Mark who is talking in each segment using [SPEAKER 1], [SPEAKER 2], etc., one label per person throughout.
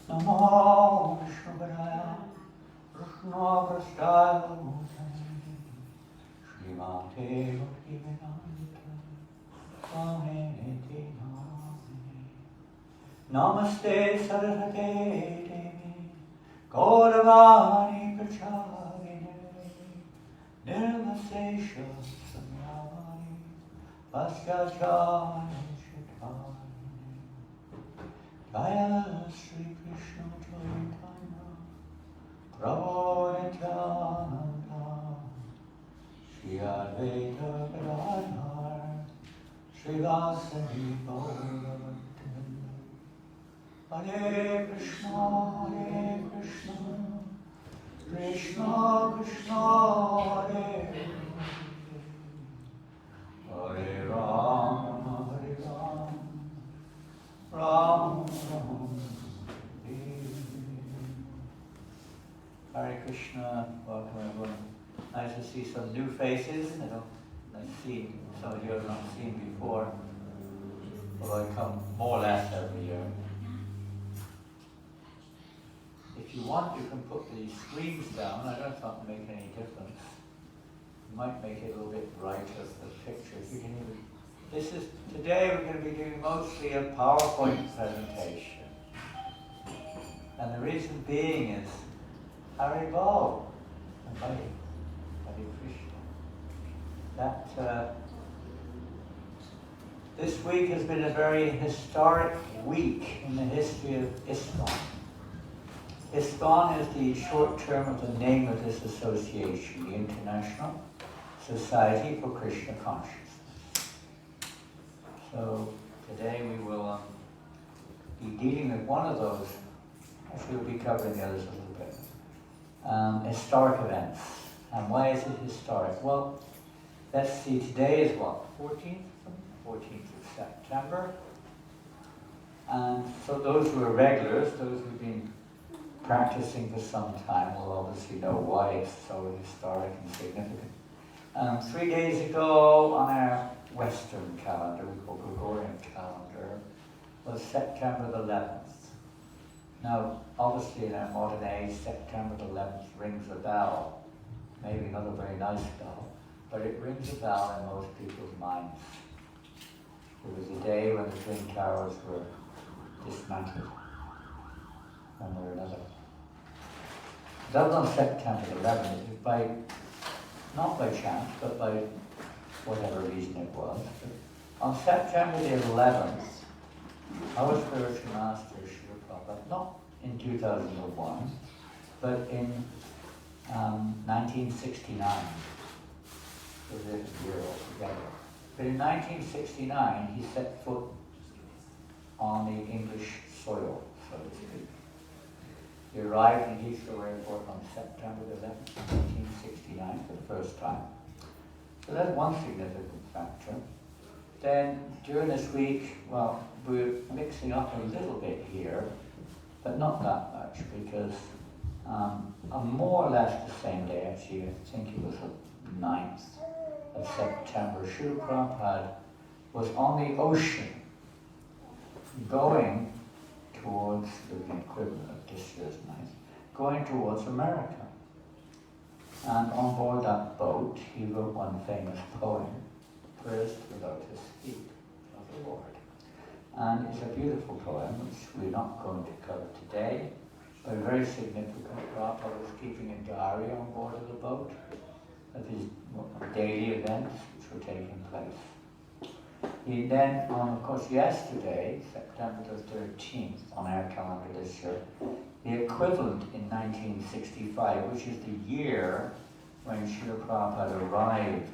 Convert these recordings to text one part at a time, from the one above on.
[SPEAKER 1] Namo Shubhaya Krishna Prasthaya Murtale Srimate Bhaktivedanta Swamiti Namine Namaste Saraswate Devi Gauravani Pracharine Nirmasesha Samyavani Vasyachari Shatharine Jaya Sri Krishna Chaitanya Prabhu Nityananda Shri Advaita Gadadhar Srivasadi Gauravantam Hare Krishna Krishna Krishna Hare Hare Rama Ram Ram Hare Krishna, welcome everyone. Nice to see some new faces. I see some of you I've not seen before, although I come more or less every year. If you want, you can put the screens down. I don't think it'll make any difference. You might make it a little bit brighter, the pictures. You can even, today we're going to be doing mostly a PowerPoint presentation. And the reason being is Haribol and Hare Krishna. That this week has been a very historic week in the history of ISKCON. ISKCON is the short term of the name of this association, the International Society for Krishna Consciousness. So today we will be dealing with one of those. Actually, we'll be covering the others a little bit. Historic events. And why is it historic? Well, let's see, today is what? 14th of September. And so those who are regulars, those who've been practicing for some time will obviously know why it's so historic and significant. 3 days ago on our Western calendar, we call Gregorian calendar, was September the 11th. Now, obviously in our modern age, September the 11th rings a bell. Maybe not a very nice bell, but it rings a bell in most people's minds. It was the day when the Twin Towers were dismantled, one way or another. That was on September the 11th, not by chance, but by whatever reason it was. But on September the 11th, our spiritual master, Srila Prabhupāda, not in 2001, but in 1969, so this year altogether. But in 1969, he set foot on the English soil, so to speak. He arrived in Heathrow Airport on September the 11th, 1969, for the first time. So that's one significant factor. Then during this week, well, we're mixing up a little bit here, but not that much, because on more or less the same day, actually, I think it was the 9th of September, Srila Prabhupāda was on the ocean going towards the equivalent of this year's 9th, going towards America. And on board that boat, he wrote one famous poem, Prayers to the Lotus Feet of the Lord. And it's a beautiful poem, which we're not going to cover today, but very significant. Prabhupada was keeping a diary on board of the boat of his daily events which were taking place. He then, of course, yesterday, September the 13th, on our calendar this year, the equivalent in 1965, which is the year when Srila Prabhupada arrived.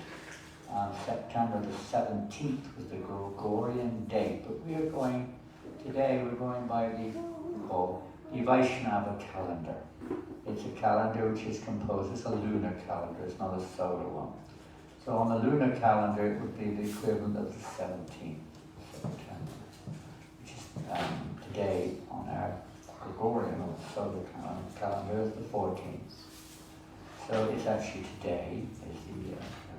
[SPEAKER 1] September the 17th was the Gregorian date, but today we're going by the Vaishnava calendar. It's a calendar which is composed, it's a lunar calendar, it's not a solar one. So on the lunar calendar it would be the equivalent of the 17th of September, which is today on our Gregorian or solar calendar is the 14th. So it's actually today is the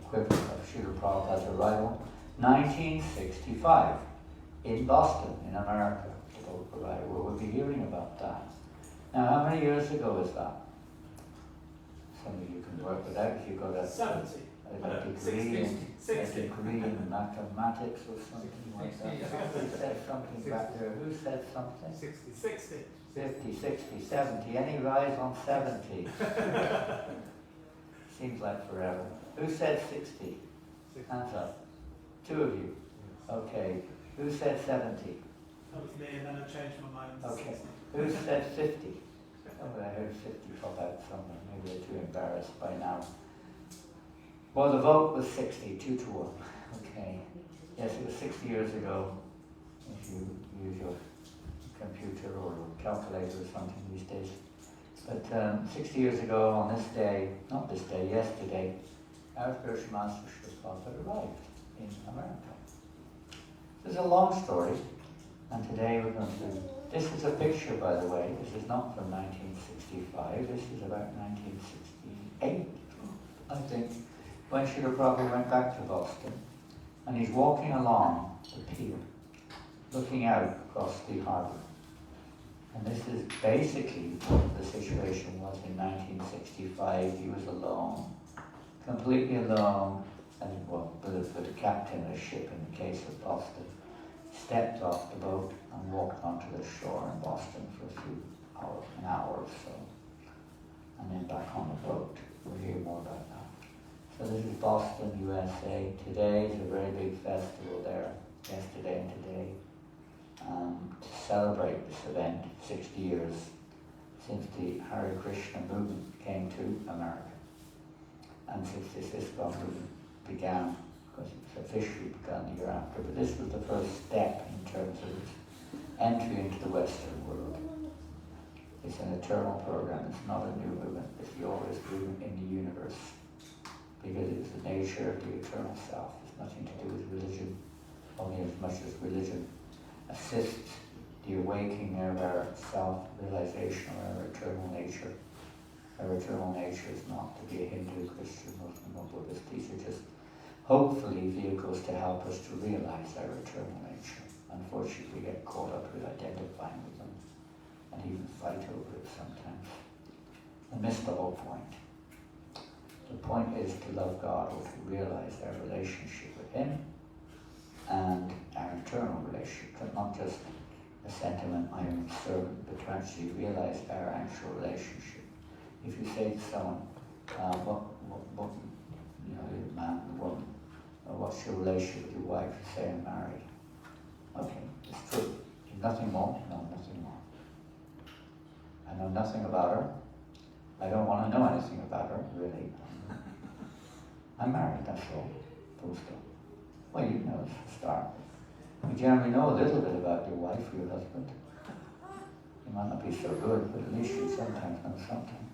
[SPEAKER 1] equivalent of Srila Prabhupada's arrival, 1965, in Boston, in America. We'll be hearing about that. Now, how many years ago is that? Some of you can work it out if you got a
[SPEAKER 2] 70.
[SPEAKER 1] A degree in mathematics or something like that. Somebody said something back there. Who said something?
[SPEAKER 2] 60.
[SPEAKER 1] 50, 60, 70. Any rise on 70? Seems like forever. Who said 60? Hands up. Two of you. Okay. Who said 70?
[SPEAKER 2] That was me, and then I changed my mind to
[SPEAKER 1] Okay.
[SPEAKER 2] 60.
[SPEAKER 1] Who said 50? Oh, I heard 50 pop out somewhere. Maybe they're too embarrassed by now. Well, the vote was 60, 2-1. Okay. Yes, it was 60 years ago. If you use your computer or calculator or something these days. But 60 years ago on this day, not this day, yesterday, our spiritual master Srila Prabhupada arrived in America. This is a long story, and today we're going to... This is a picture, by the way. This is not from 1965. This is about 1968, I think, when Srila Prabhupada went back to Boston, and he's walking along the pier, looking out across the harbour. And this is basically what the situation was in 1965. He was alone, completely alone, and well, with the captain of the ship in the case of Boston, stepped off the boat and walked onto the shore in Boston for a few hours, an hour or so, and then back on the boat. We'll hear more about that. So this is Boston, USA. Today is a very big festival there, yesterday and today, to celebrate this event, 60 years since the Hare Krishna movement came to America, and since this ISKCON movement began, because it's officially begun the year after, but this was the first step in terms of its entry into the Western world. It's an eternal program, it's not a new movement, it's the oldest movement in the universe, because it's the nature of the eternal self. It's nothing to do with religion, only as much as religion assists the awakening of our self-realization of our eternal nature. Our eternal nature is not to be a Hindu, Christian, Muslim, or Buddhist. These are just hopefully vehicles to help us to realize our eternal nature. Unfortunately, we get caught up with identifying with them and even fight over it sometimes and miss the whole point. The point is to love God or to realize our relationship with Him and our eternal relationship, not just a sentiment, I am a servant, but to actually realize our actual relationship. If you say to someone, what you know, the man, the woman, what's your relationship with your wife? You say, I'm married. Okay, it's true. Nothing more? No, nothing more. I know nothing about her. I don't want to know anything about her, really. I'm married, that's all. Full stop. Well, you know, it's a start. You generally know a little bit about your wife or your husband. You might not be so good, but at least you sometimes know something.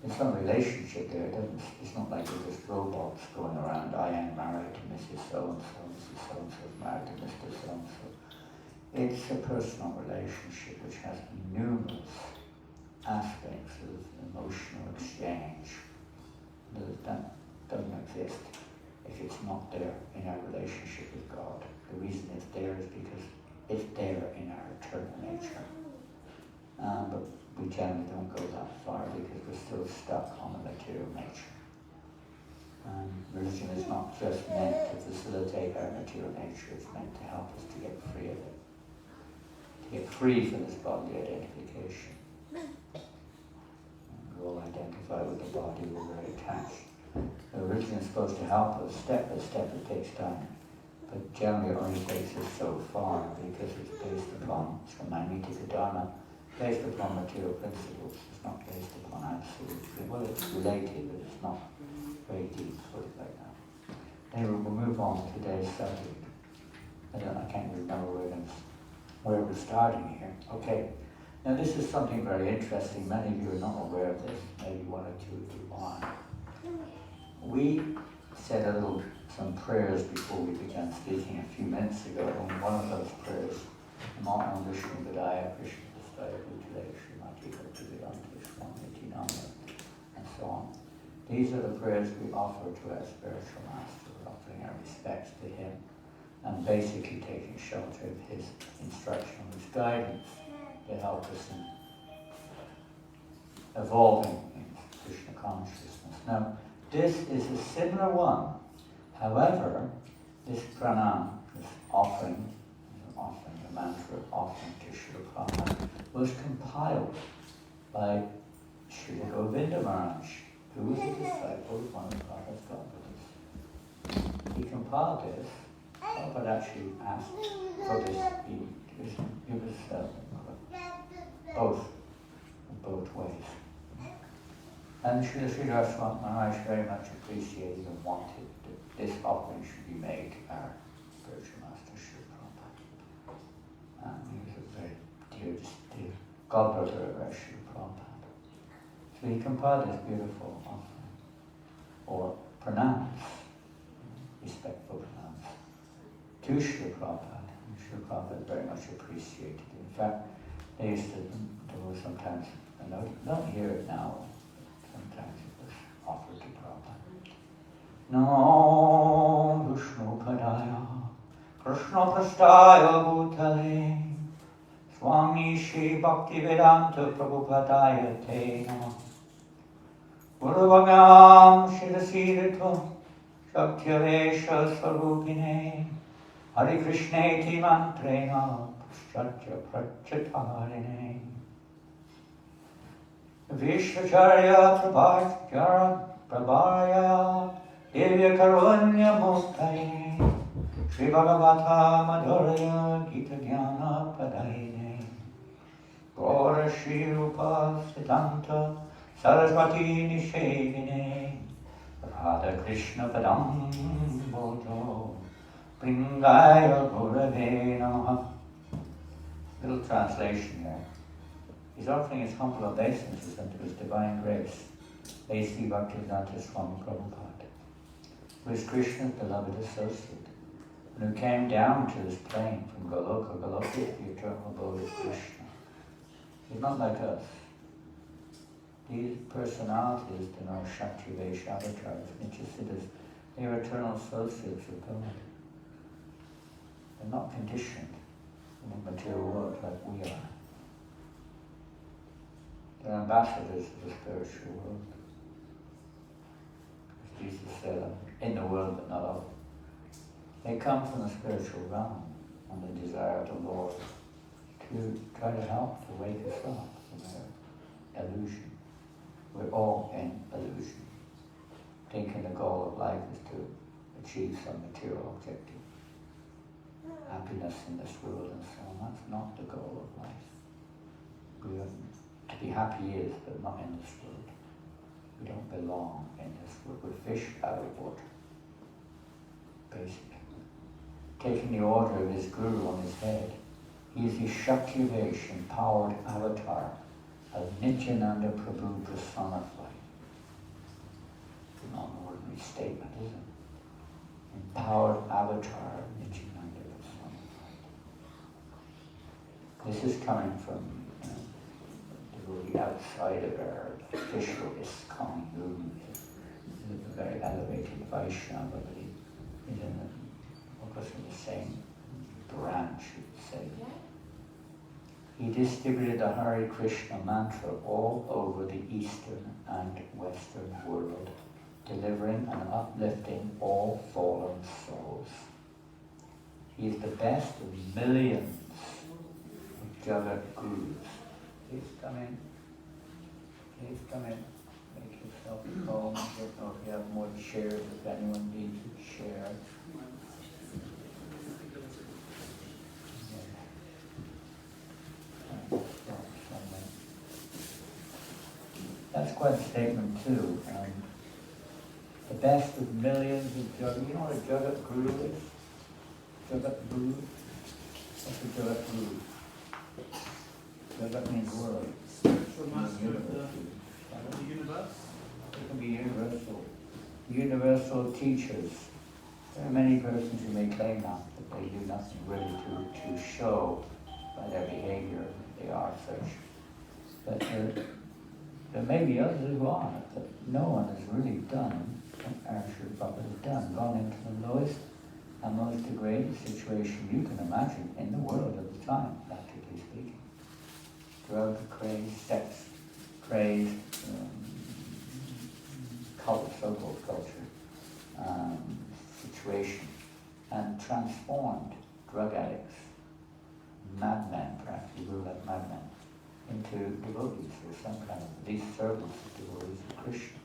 [SPEAKER 1] There's some relationship there, it's not like we're just robots going around, I am married to Mrs. So-and-so, Mrs. So-and-so is married to Mr. So-and-so. It's a personal relationship which has numerous aspects of emotional exchange that doesn't exist if it's not there in our relationship with God. The reason it's there is because it's there in our eternal nature. But we generally don't go that far because we're still stuck on the material nature. Religion is not just meant to facilitate our material nature, it's meant to help us to get free of it. To get free from this bodily identification. We all identify with the body, we're very attached. The religion is supposed to help us step by step, it takes time. But generally it only takes us so far because it's based upon, it's from Maimika Dharma, based upon material principles. It's not based upon absolute. Well, it's related, but it's not very deep, put it like that. Anyway, we'll move on to today's subject. I can't remember where we're starting here. Okay. Now this is something very interesting. Many of you are not aware of this. Maybe one or two of you are. We said some prayers before we began speaking a few minutes ago, and one of those prayers, Namo Vishnu Vidaya Krishna Prastaya Bhutale Srimati Bhaktivedanta Swami Namo, and so on. These are the prayers we offer to our spiritual master, offering our respects to him, and basically taking shelter of his instruction, his guidance to help us in evolving in Krishna consciousness. Now, this is a similar one. However, this pranam, this offering, the mantra offering to Srila Prabhupada, was compiled by Srila Govinda Maharaj, who was a disciple of one of Prabhupada's godbrothers. He compiled this. Prabhupada actually asked for this. He was both ways. And Srila Sridhar Maharaj very much appreciated and wanted that this offering should be made to our spiritual master Srila Prabhupada. And he was a very dear godbrother of our Srila Prabhupada. So he compiled this beautiful offering, or pranams, respectful pranams, to Srila Prabhupada. And Srila Prabhupada very much appreciated it. In fact, they used to do sometimes, I don't hear it now, sometimes it was offered to Prabhupada. Namo Vishnu Padaya Krishna Prastaya Bhutale Swami Shri Bhaktivedanta Prabhupadaya Te Namah Guruvamyam Shirasirito Shaktavesha Svarupine Hare Krishneti Mantrena Paschatya Prachatarine Vishvacharya Prabharya Divya Karunya Muktaye Shri Bhagavata Madhurya Gita Jnana Padayine Gaura Shri Rupa Siddhanta Saraswati Nishevine Radha Krishna Padam Bodho Bringaya Gurave Namaha. Little translation here. He's offering his humble obeisances unto his divine grace, A.C. Bhaktivedanta Swami Prabhupada, who is Krishna's beloved associate, and who came down to this plane from Goloka. Goloka is the eternal abode of Krishna. He's not like us. These personalities, the Shakti-Vesh avatars, Nityasiddhas, they are eternal associates of God. They're not conditioned in the material world like we are. They're ambassadors of the spiritual world. As Jesus said, in the world but not of it. They come from the spiritual realm and the desire of the Lord to try to help to wake us up from their illusion. We're all in illusion, thinking the goal of life is to achieve some material objective. Happiness in this world and so on. That's not the goal of life. We are, to be happy is, but not in this world. We don't belong in this world. We're fish out of water. Basically. Taking the order of his guru on his head, he is the Shakti-Vesh empowered avatar of Nityananda Prabhu personified. It's not an ordinary statement, is it? Empowered avatar of Nityananda personified. This is coming from the outside of our official ISKCON movement. He's a very elevated Vaishnava, but he's in the same branch, you would say. He distributed the Hare Krishna mantra all over the Eastern and Western world, delivering and uplifting all fallen souls. He is the best of millions of Jagat Gurus. Please come in. Please come in. Make yourself at home. I don't know if you have more chairs, if anyone needs a chair. That's quite a statement too. The best of millions of Jagat. You know what a Jagat Guru is? Jagat Guru? What's a Jagat Guru? Jagat means world.
[SPEAKER 2] Spiritual master of the universe.
[SPEAKER 1] It can be universal. Universal teachers. There are many persons who may claim that, but they do nothing really to show by their behavior that they are such But there may be others who are, but no one has really done what Srila Prabhupada has done, gone into the lowest and most degraded situation you can imagine in the world at the time, practically speaking. Drug craze, sex craze, so-called culture, situation, and transformed drug addicts, madmen, practically ruled like madmen, into devotees or some kind of, at least servants of devotees of Krishna.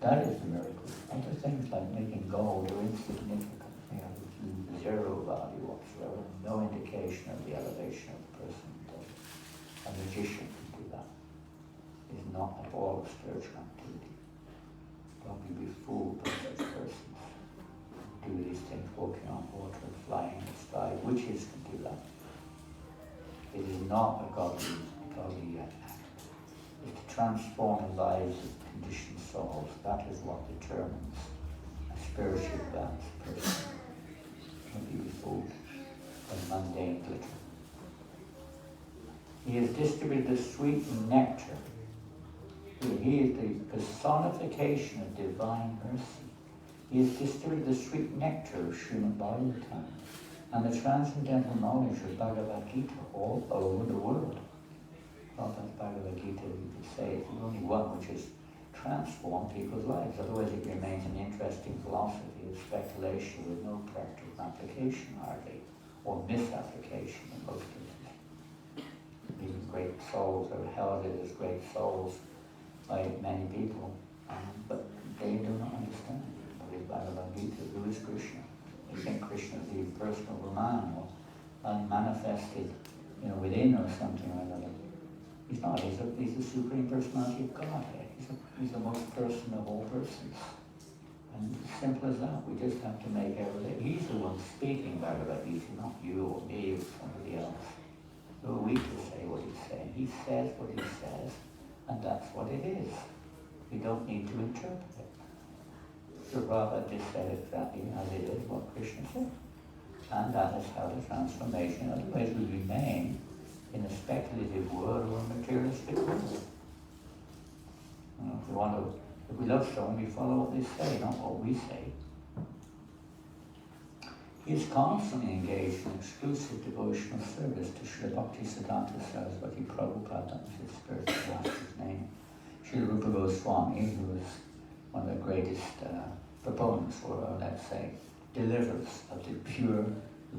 [SPEAKER 1] That is the miracle. Other things like making gold are insignificant, zero value whatsoever, no indication of the elevation of the person. A magician can do that. It's not at all a spiritual activity. Don't be fooled by such persons. Do these things, walking on water, flying in the sky. Witches can do that. It is not a godly act. It's to transform the lives of conditioned souls. That is what determines a spiritually advanced person. Don't be fooled by mundane glitter. He has distributed the sweet nectar. He is the personification of divine mercy. He has distributed the sweet nectar of Srimad Bhagavatam and the transcendental knowledge of Bhagavad Gita all over the world. Prabhupada's Bhagavad Gita, you could say, is the only one which has transformed people's lives. Otherwise it remains an interesting philosophy of speculation with no practical application hardly, or misapplication in most cases. Even great souls are heralded as great souls by many people, but they do not understand what is Bhagavad Gita. Who is Krishna? They think Krishna is the impersonal Brahman or unmanifested, within or something or another. He's not. He's the supreme personality of Godhead. He's the most person of all persons. And it's simple as that. We just have to make everything. He's the one speaking Bhagavad Gita, not you or me or somebody else. Who are we to say what he's saying? He says what he says, and that's what it is. We don't need to interpret it. Srila Prabhupada just said exactly as it is, what Krishna said. And that is how the transformation, otherwise we remain in a speculative world or a materialistic world. If we love someone, we follow what they say, not what we say. He is constantly engaged in exclusive devotional service to Srila Bhaktisiddhanta Saraswati Prabhupada, that was his spiritual master's name. Srila Rupa Goswami, who was one of the greatest proponents, or let's say, deliverers of the pure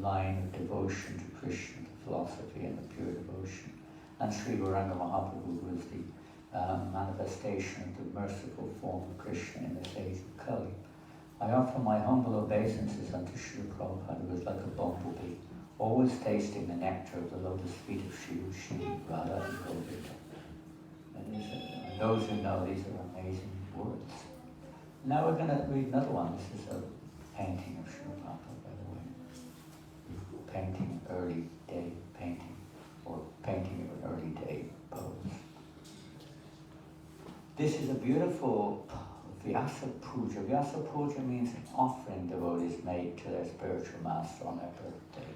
[SPEAKER 1] line of devotion to Krishna, the philosophy and the pure devotion. And Sri Gauranga Mahaprabhu was the manifestation of the merciful form of Krishna in this age of Kali. I offer my humble obeisances unto Srila Prabhupada, who was like a bumblebee, always tasting the nectar of the lotus feet of Shri Radha and Govinda. And those who know, these are amazing words. Now we're going to read another one. This is a painting of Srila Prabhupada, by the way. Painting, early day painting, or painting of an early day pose. This is a beautiful Vyasa Puja. Vyasa Puja means an offering devotees made to their spiritual master on their birthday.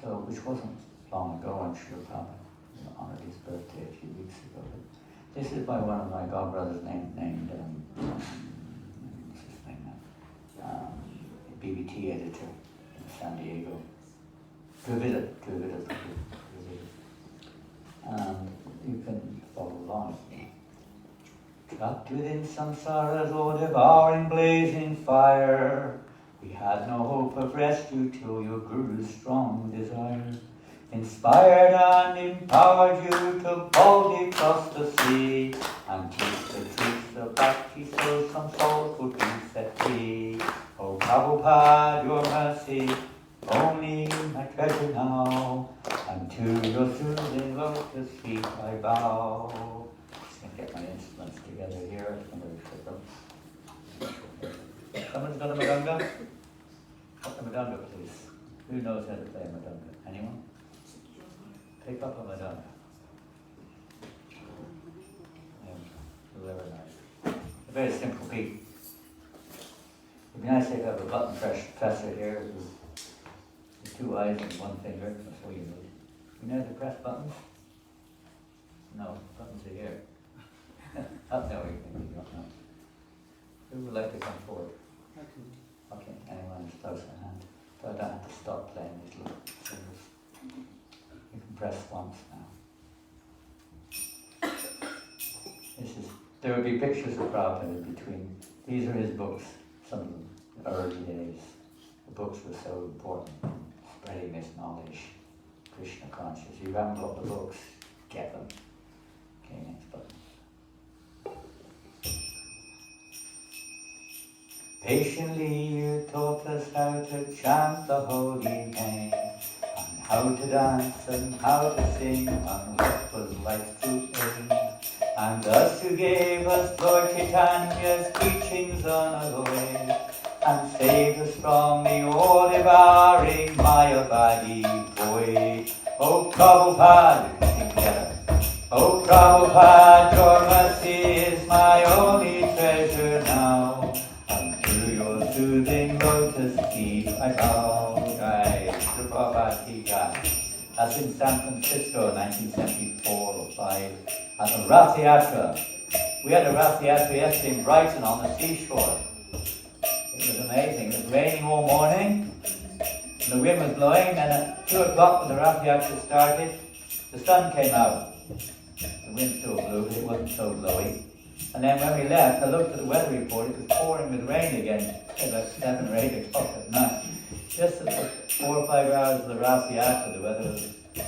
[SPEAKER 1] So, which wasn't long ago, when Srila Prabhupada honored his birthday a few weeks ago. But this is by one of my godbrothers named what's his name now? BBT editor in San Diego. Dravida. And you can follow along with me. Trapped within samsara's or devouring blazing fire, we had no hope of rescue till your Guru's strong desire inspired and empowered you to boldly cross the sea and teach the truths of bhakti so some souls would be set free. O Prabhupada, your mercy, only my treasure now, and to your soothing lotus feet I bow. Get my instruments together here. Someone's got a madanga? Got a madanga, please. Who knows how to play a madanga? Anyone? Pick up a madanga. Very nice. A very simple beat. It'd be nice to have a button presser here with two eyes and one finger. That's all you need. You know how to press buttons? No, buttons are here. Up there, we don't know. Who would like to come forward?
[SPEAKER 2] I can.
[SPEAKER 1] Okay, anyone who's close at hand. So I don't have to stop playing these little singles. You can press once now. There will be pictures of Prabhupada in between. These are his books, some of them, the early days. The books were so important, spreading this knowledge, Krishna consciousness. You haven't got the books, get them. Okay, next button. Patiently you taught us how to chant the holy name, and how to dance and how to sing, and what was life to aim. And thus you gave us Lord Chaitanya's teachings on the way, and saved us from the all-devouring Mayavadi boy. Oh Prabhupada, sing together. Oh Prabhupada, your mercy is my only treasure now, and to your soothing lotus feet I bow. Jai, Srila Prabhupada ki jai. That's in San Francisco, 1974 or 5. At the Rath Yatra. We had a Rath Yatra yesterday in Brighton on the seashore. It was amazing. It was raining all morning, and the wind was blowing, and at 2 o'clock when the Rath Yatra started, the sun came out. The wind still blew, but it wasn't so blowy. And then when we left, I looked at the weather report, it was pouring with rain again, about 7 or 8 o'clock at night. Just at the 4 or 5 hours of the Rath Yatra, the weather was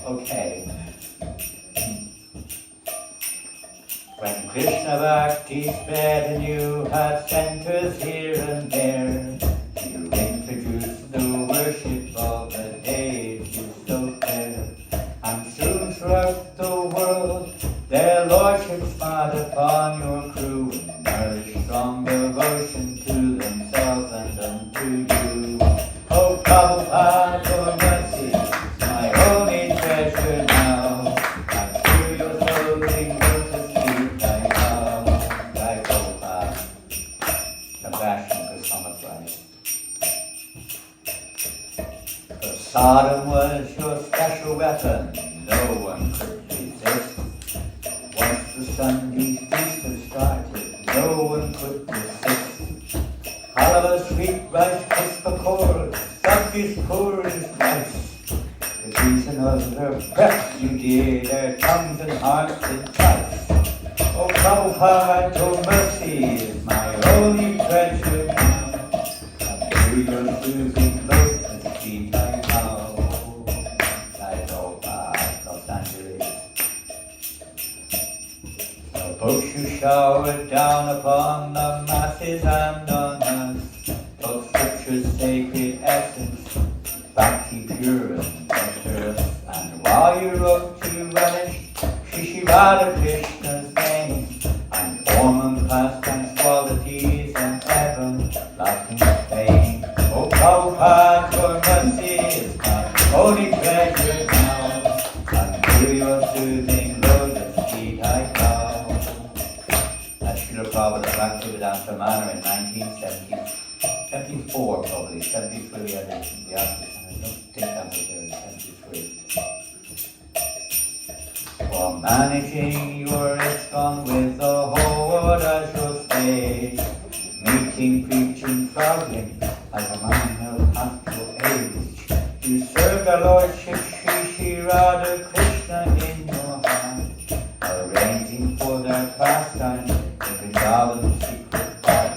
[SPEAKER 1] okay. When Krishna Bhakti spread and you had centers here and there, you introduced the worship of the deities so fair. And soon throughout the world, their lordships smiled upon your crew, and nourished strong devotion to themselves and unto you. Oh Prabhupada, your mercy, my only treasure now, and to your floating lotus feet I bow. Jai Prabhupada, compassion personified. For Sodom was your special weapon, no one could resist. Once the Sunday feast had started, no one could resist. Halava sweet rice, kiss the chord, subjects poor is Christ. The reason of their breath you did, their tongues and hearts entice. Oh Prabhupada, your mercy is my only treasure now, and to your soothing lotus feet I bow. Jai Prabhupada, Los Angeles. The books you showered down upon the masses and on us, taught scripture's sacred essence, bhakti pure and treacherous. And while you wrote to relish Shri Radha Krishna's name, and form and pastimes, qualities and everlasting fame. Oh Prabhupada, your mercy is my holy treasure now, and to your soothing lotus feet I bow. That's Srila Prabhupada Bhaktivedanta Manor in 1974 probably, 73 I think, the African. I don't think that was there in 73. For managing your ISKCON with the whole world as your stage, meeting, preaching, traveling as a man of actual age. You serve the Lordship Shri Radha Krishna in your heart, arranging for their pastime in Vrindavan's secret part.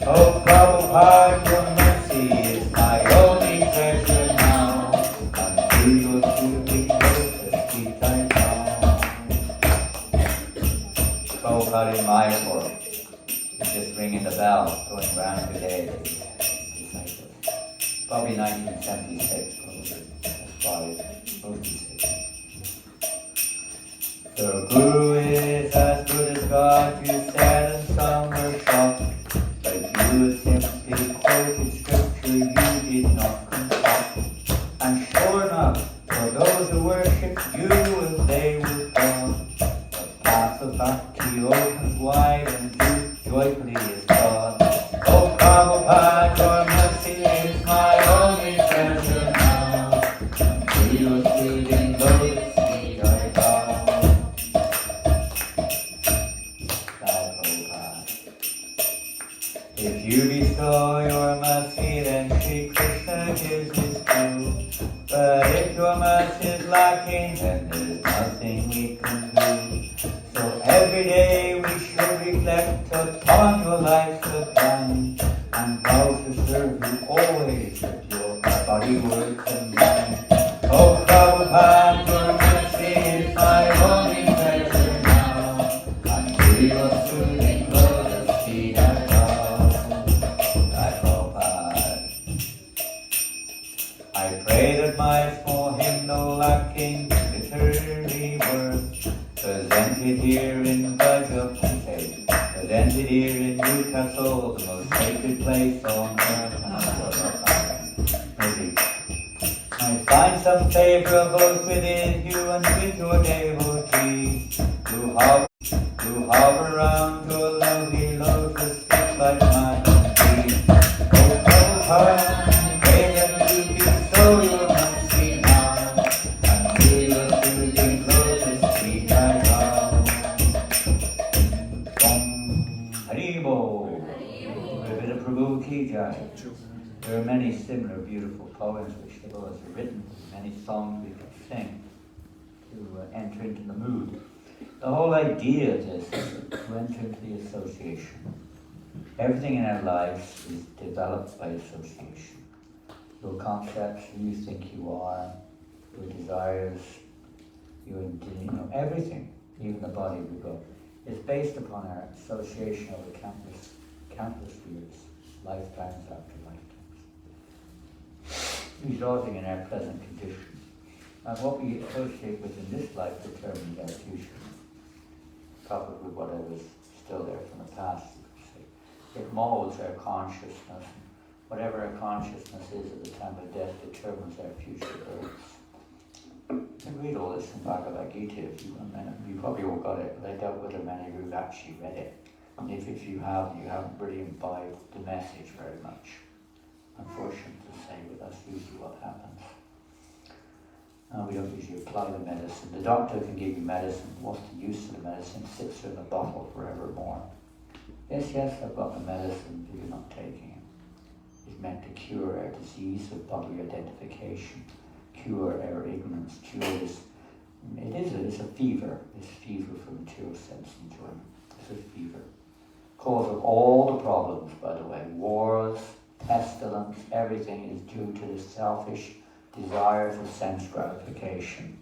[SPEAKER 1] Oh Prabhupada, your mercy is my only treasure now, and to your soothing lotus feet I bow. Prabhupada in Mayapur is just ringing the bell, going around today. Probably 1976, probably, as far as most say. The Guru is as good as God, you said, and some were shocked. But you simply quoted scripture you did not concoct. And sure enough, for those who worship you as they would God, the path of bhakti opens wide and joyfully is God. Oh Prabhupada, your mercy is my only treasure now, and to your soothing lotus feet I bow. nothing we can do. So every day we should reflect upon your life sublime, and vow to serve you always with your body, words, and mind. Oh Prabhupada, your mercy is my only treasure now, until your soothing lotus feet I bow. Jai Prabhupada. I pray that my small hymnal lacking literary worth, presented here in Bhajapati, presented here in Newcastle, the most sacred place on earth. Maybe I find some favor both within you and with your devotees, to hover around your lovely lotus feet like my feet. Oh Prabhupada, pray that you be so your mercy now, until your soothing lotus feet I bow. Om Haribo. Srila Prabhu Ki Jai. There are many similar beautiful poems which the Lord has written, many songs we could sing to enter into the mood. The whole idea of this is to enter into the association. Everything in our lives is developed by association. Your concepts, who you think you are, your desires, everything, even the body we go, is based upon our association over countless years, lifetimes after lifetimes, resulting in our present condition. And what we associate with in this life determines our future. Probably whatever's still there from the past, you could say. It molds our consciousness. Whatever our consciousness is at the time of death determines our future births. You can read all this in Bhagavad Gita if you want. You probably all got it, but I doubt whether many of you have actually read it. And if you haven't, you haven't really imbibed the message very much. Unfortunate to say, but that's usually what happens. We don't usually apply the medicine. The doctor can give you medicine. What's the use of the medicine? Sits in a bottle forevermore. Yes, I've got the medicine, but you're not taking it. It's meant to cure our disease of bodily identification, cure our ignorance, cure this. It's a fever. This fever for material sense enjoyment. It's a fever. Cause of all the problems, by the way, wars, pestilence, everything is due to the selfish desire for sense gratification.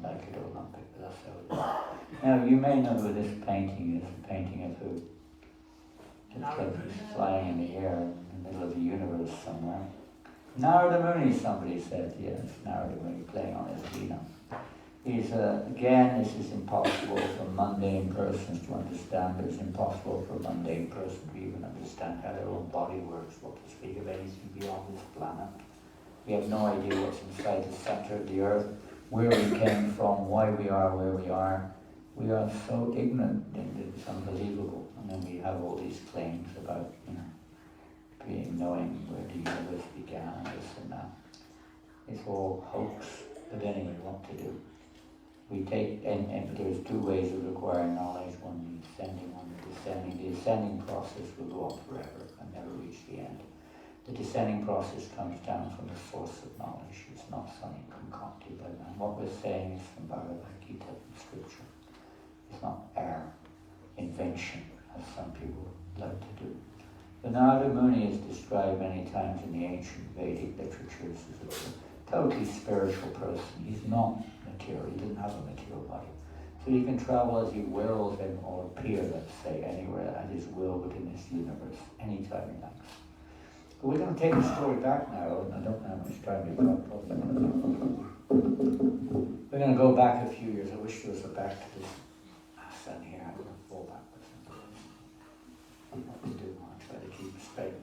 [SPEAKER 1] Like it or not, but that's how it is. Now, you may know who this painting is. A painting of who? It's like flying in the air in the middle of the universe somewhere. Narada Muni, somebody said. Yes, Narada Muni playing on his veena. He's, again, this is impossible for mundane persons to understand, but it's impossible for a mundane person to even understand how their own body works, what to speak of anything beyond this planet. We have no idea what's inside the center of the earth, where we came from, why we are where we are. We are so ignorant, it's unbelievable. And then we have all these claims about, knowing where the universe began, and this and that. It's all hoax, but anyway, what to do? We take, and there's two ways of acquiring knowledge, one the ascending, one the descending. The ascending process will go on forever and never reach the end. The descending process comes down from the source of knowledge. It's not something concocted by man. What we're saying is from Bhagavad Gita and Scripture. It's not our invention, as some people like to do. The Narada Muni is described many times in the ancient Vedic literatures as a totally spiritual person. He's not material. He doesn't have a material body. So he can travel as he wills or appear, let's say, anywhere at his will within this universe, anytime he likes. But we're going to take the story back now, and I don't know how much time we've got. We're going to go back a few years. I wish there was a back to this sun here. I'm going to fall backwards into this. What to do? I'll try to keep it straight.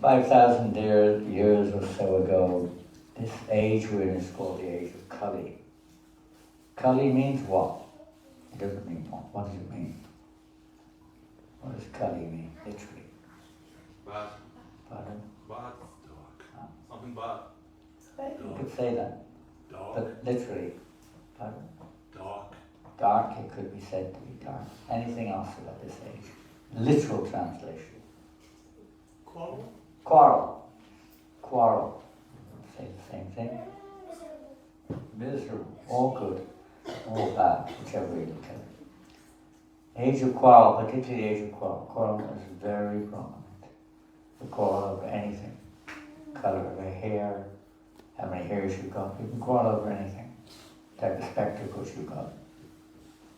[SPEAKER 1] 5,000 years or so ago, this age we're in is called the age of Kali. Kali means what? It doesn't mean what. What does it mean? What does Kali mean, literally?
[SPEAKER 2] Bad.
[SPEAKER 1] Pardon?
[SPEAKER 2] Bad. Dark. Something bad.
[SPEAKER 1] You could say that.
[SPEAKER 2] Dark.
[SPEAKER 1] But literally, pardon?
[SPEAKER 2] Dark.
[SPEAKER 1] Dark, it could be said to be dark. Anything else about this age? Literal translation.
[SPEAKER 2] Quarrel.
[SPEAKER 1] Quarrel. Quarrel. Say the same thing. miserable, all good, all bad, whichever way you look at it. Age of quarrel, particularly the age of quarrel. Quarrel is very prominent. You quarrel over anything. Colour of your hair, how many hairs you've got. You can quarrel over anything. Type of spectacles you've got.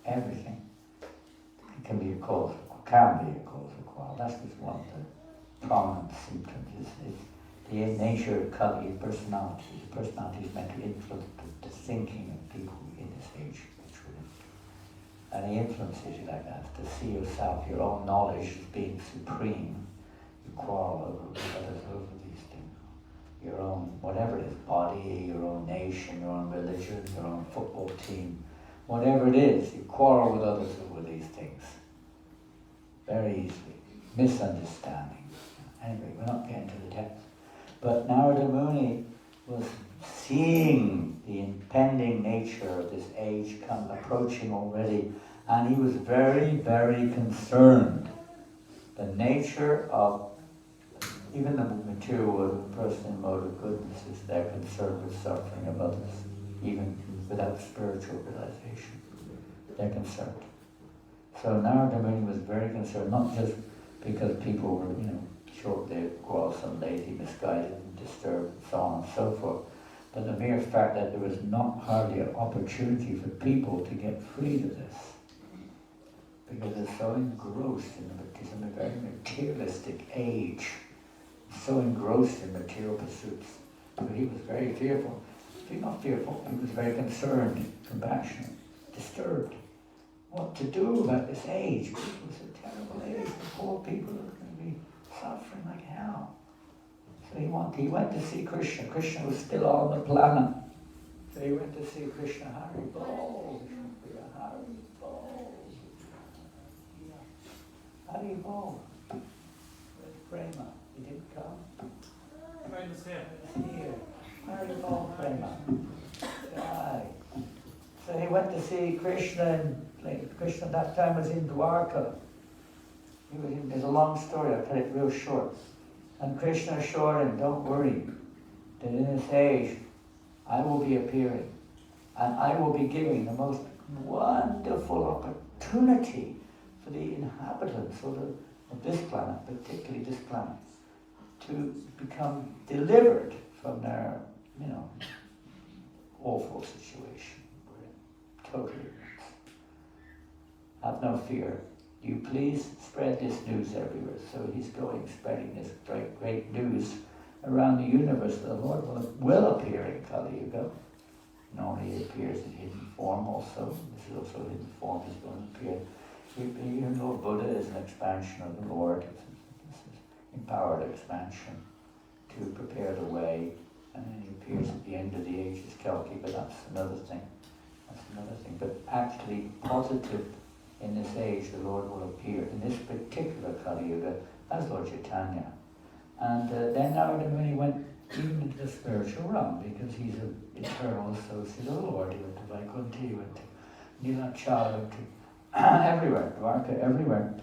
[SPEAKER 1] Everything. It can be a cause of quarrel. That's just one of the prominent symptoms. It's the nature of Kali, your personality. Your personality is meant to influence the thinking of people in this age. And he influences you like that, to see yourself, your own knowledge as being supreme. You quarrel over others over these things. Your own, whatever it is, body, your own nation, your own religion, your own football team, whatever it is, you quarrel with others over these things. Very easily. Misunderstanding. Anyway, we're not getting to the depth. But Narada Muni was seeing the impending nature of this age approaching already, and he was very, very concerned. The nature of even the material world, the person in mode of goodness, is they're concerned with suffering of others, even without spiritual realization. They're concerned. So Narada Muni was very concerned, not just because people were, short-lived, quarrelsome, lazy, misguided, and disturbed, and so on and so forth, but the mere fact that there was not hardly an opportunity for people to get free to this. Because they're so engrossed in a very materialistic age, so engrossed in material pursuits. So he was very fearful. Not fearful, he was very concerned, compassionate, disturbed. What to do about this age? It was a terrible age. The poor people are going to be suffering like hell. So he went to see Krishna. Krishna was still on the planet. So he went to see Krishna. Hari Bol. Hari Bol. Hari Bol. Where's Prema? He didn't come.
[SPEAKER 2] Prema's here.
[SPEAKER 1] He's here. Hari Bol Prema. Right. So he went to see Krishna, and Krishna at that time was in Dwarka. It's a long story, I'll cut it real short. And Krishna assured him, don't worry, that in this age I will be appearing, and I will be giving the most wonderful opportunity for the inhabitants of this planet, particularly this planet, to become delivered from their, awful situation. Totally. Have no fear. You please spread this news everywhere. So he's going, spreading this great news around the universe. The Lord will appear in Kali Yuga. Normally he appears in hidden form also. This is also hidden form. He's going to appear. Even though Buddha is an expansion of the Lord, this is empowered expansion to prepare the way. And then he appears at the end of the age as Kalki, but that's another thing. But actually positive in this age, the Lord will appear in this particular Kali Yuga as Lord Chaitanya. And then Narada Muni went even into the spiritual realm, because he's an eternal associate of the Lord. He went to Vaikuntha, he went to Nilachal, he went to everywhere, Dwarka, everywhere.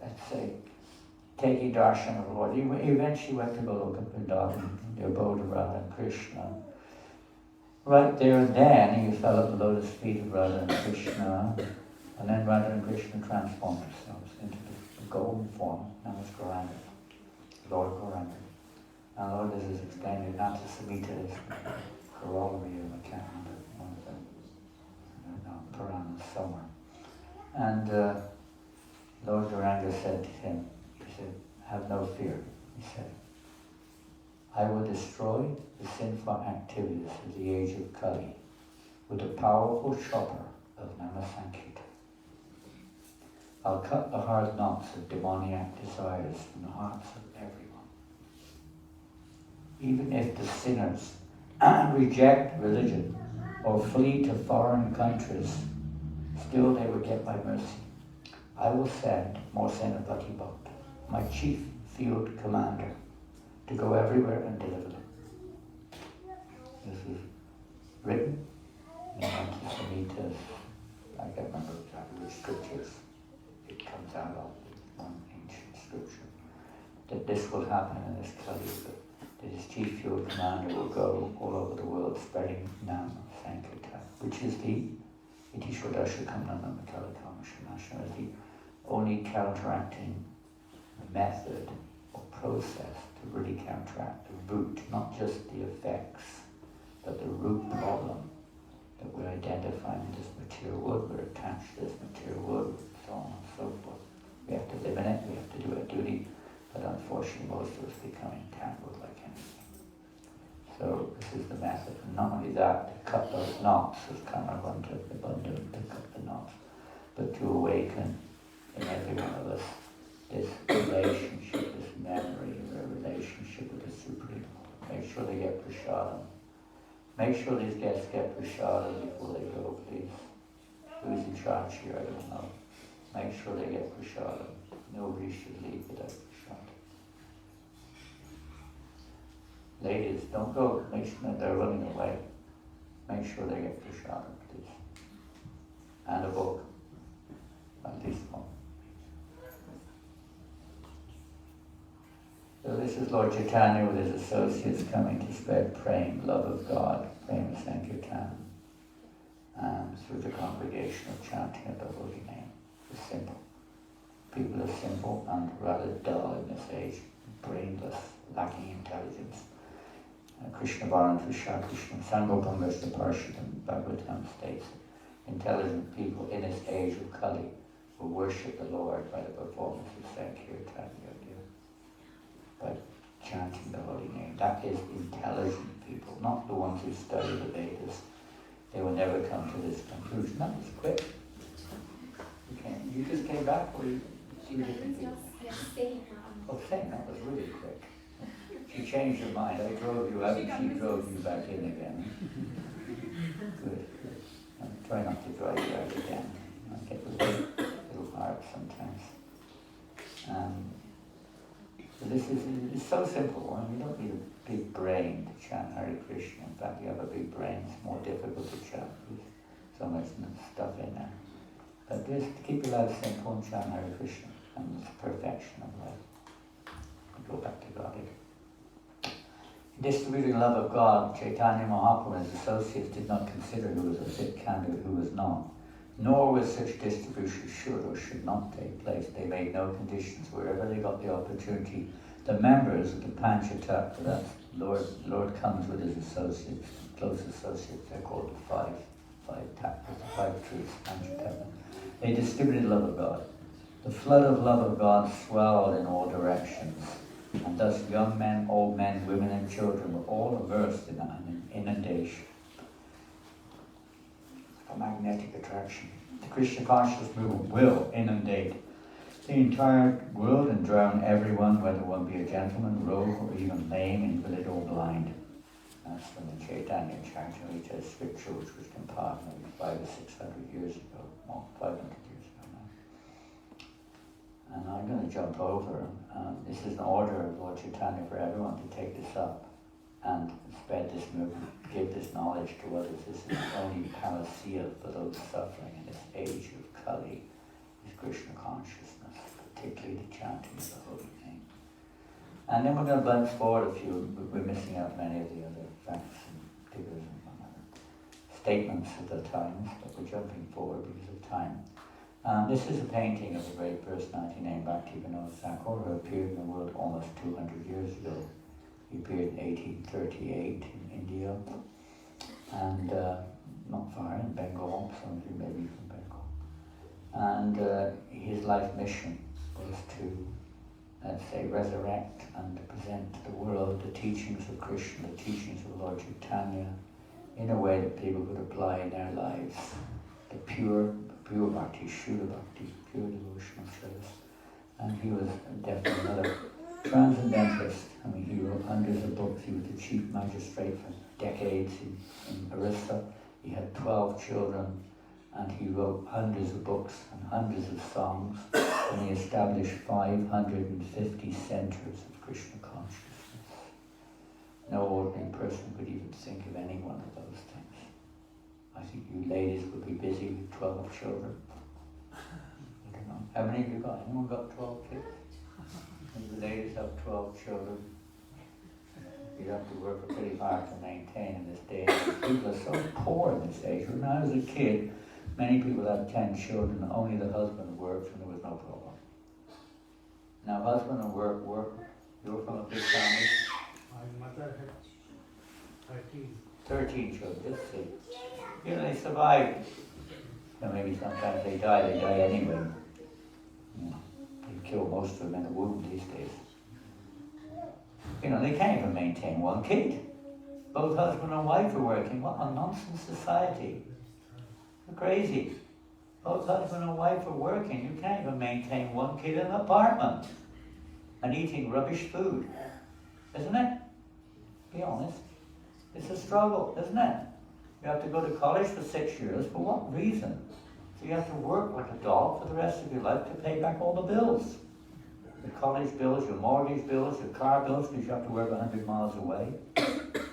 [SPEAKER 1] Let's say, taking darshan of the Lord. He eventually went to Goloka Vrindavan, the abode of Radha and Krishna. Right there and then, he fell at the lotus feet of Radha and Krishna, and then Radha and Krishna transformed themselves into the golden form, known as Gauranga, Lord Gauranga. Now, Lord, this is explained in Nata Samhita, is corollary of, I can't remember, one of the Puranas somewhere. And Lord Gauranga said to him, he said, have no fear, he said. I will destroy the sinful activities of the age of Kali with the powerful chopper of Namasankirtan. I'll cut the hard knots of demoniac desires from the hearts of everyone. Even if the sinners reject religion or flee to foreign countries, still they will get my mercy. I will send Morsenapati Bhakta, my chief field commander, to go everywhere and deliver them. This is written in Nata Samhita. I can't remember exactly which scriptures it comes out of, one ancient scripture, that this will happen in this Kali Yuga. that his chief field commander will go all over the world spreading Nam Sankirtan, which is the Itishwadasha Kamnanam Kalakamashanashana, the only counteracting method or process to really counteract the root, not just the effects, but the root problem that we're identifying in this material world. We're attached to this material world, so on and so forth. We have to live in it, we have to do our duty, but unfortunately most of us become entangled like anything. So this is the method. And not only that, to cut those knots, as Kamarvanta, the Bandhu, to cut the knots, but to awaken in every one of us this relationship, this memory, a relationship with the Supreme. Make sure they get prasadam. Make sure these guests get prasadam before they go, please. Who's in charge here? I don't know. Make sure they get prasadam. Nobody should leave without prasadam. Ladies, don't go. Make sure they're running away. Make sure they get prasadam, please. And a book. At least one. So this is Lord Chaitanya with his associates coming to spread praying, love of God, praying Sankirtan, through the congregational chanting of the holy name. It's simple. People are simple and rather dull in this age, brainless, lacking intelligence. Krishna Varan Krishna Krishna Sangopam Vishnu Parshadam Bhagavatam states that intelligent people in this age of Kali will worship the Lord by the performance of Sankirtan, by chanting the holy name. That is intelligent people, not the ones who study the Vedas. They will never come to this conclusion. That was quick. You just came back, or you didn't? Oh, saying that was really quick. She changed her mind. I drove you out, and she drove you back in again. Good. I'm trying not to drive you out again. I get a little hard sometimes. So this is so simple. You don't need a big brain to chant Hare Krishna. In fact, you have a big brain, it's more difficult to chant. There's so much stuff in there. But just keep your life simple and chant Hare Krishna, and it's perfection of life. Go back to God again. Distributing the love of God, Chaitanya Mahaprabhu and his associates did not consider who was a fit candidate, who was not. Nor was such distribution should or should not take place. They made no conditions. Wherever they got the opportunity, the members of the Panchatattva, that Lord comes with his associates, close associates, they're called the five tattvas, the five truths, Panchatattva. They distributed the love of God. The flood of love of God swelled in all directions, and thus young men, old men, women and children were all immersed in an inundation. A magnetic attraction. The Krishna consciousness movement will inundate the entire world and drown everyone, whether one be a gentleman, rogue, or even lame, invalid, or blind. That's from the Chaitanya Charitamrita scripture, which was compiled maybe 500 or 600 years ago, well, 500 years ago now. And I'm going to jump over. This is an order of Lord Chaitanya for everyone to take this up and spread this movement, give this knowledge to others. This is the only panacea for those suffering in this age of Kali, is Krishna consciousness, particularly the chanting of the holy name. And then we're going to glance forward a few. We're missing out many of the other facts and figures and other statements of the times, but we're jumping forward because of time. This is a painting of a great personality named Bhaktivinoda Thakur, who appeared in the world almost 200 years ago. He appeared in 1838 in India, and not far in Bengal, some of you may be from Bengal. And his life mission was to, let's say, resurrect and present to the world the teachings of Krishna, the teachings of Lord Chaitanya, in a way that people could apply in their lives. The pure bhakti, Shuddha bhakti, pure devotional service. And he was definitely another transcendentalist. I mean, he wrote hundreds of books. He was the chief magistrate for decades in Orissa. He had 12 children, and he wrote hundreds of books and hundreds of songs, and he established 550 centers of Krishna consciousness. No ordinary person could even think of any one of those things. I think you ladies would be busy with 12 children. I don't know. How many have you got? Anyone got 12 kids? And the ladies have 12 children. You have to work pretty hard to maintain in this day. People are so poor in this age. When I was a kid, many people had 10 children, only the husband worked and there was no problem. Now husband and work, you're from a big family?
[SPEAKER 2] My mother had
[SPEAKER 1] 13 children, just see. You know, they survived. Now maybe sometimes they die anyway. You know, they kill most of them in the womb these days. You know, they can't even maintain one kid. Both husband and wife are working. What a nonsense society. You're crazy. Both husband and wife are working. You can't even maintain one kid in an apartment. And eating rubbish food. Isn't it? Be honest. It's a struggle, isn't it? You have to go to college for 6 years. For what reason? So you have to work like a dog for the rest of your life to pay back all the bills. Your college bills, your mortgage bills, your car bills, because you have to work 100 miles away. It's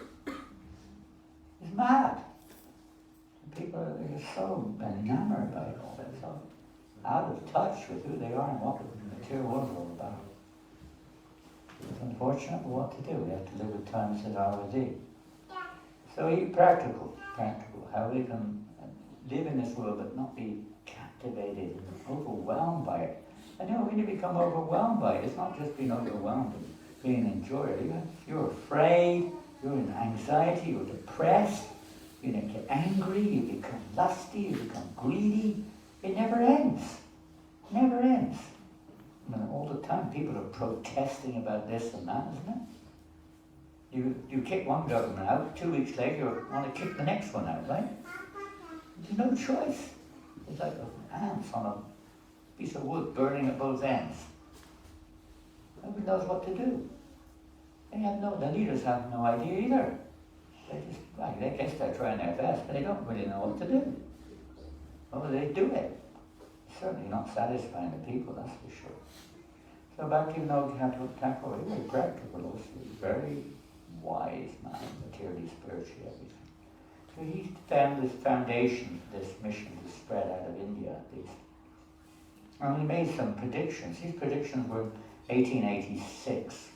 [SPEAKER 1] mad. People are so enamored by it all. They're so out of touch with who they are and what the material world is all about. It's unfortunate, but what to do? We have to live with times that are within. So practical, how we can live in this world but not be captivated and overwhelmed by it. And you know, when you become overwhelmed by it, it's not just being overwhelmed and being an enjoyer. You're afraid, you're in anxiety, you're depressed, you get angry, you become lusty, you become greedy. It never ends. Never ends. I mean, all the time people are protesting about this and that, isn't it? You kick one government out, 2 weeks later you want to kick the next one out, right? There's no choice. It's like ants on a piece of wood burning at both ends. Nobody knows what to do. The leaders have no idea either. I guess they're trying their best, but they don't really know what to do. Well, they do it. Certainly not satisfying the people, that's for sure. So back to Thakur, he was very practical also, very wise man, materially, spiritually, everything. So he found this foundation, this mission to spread out of India at least. And he made some predictions. These predictions were 1886.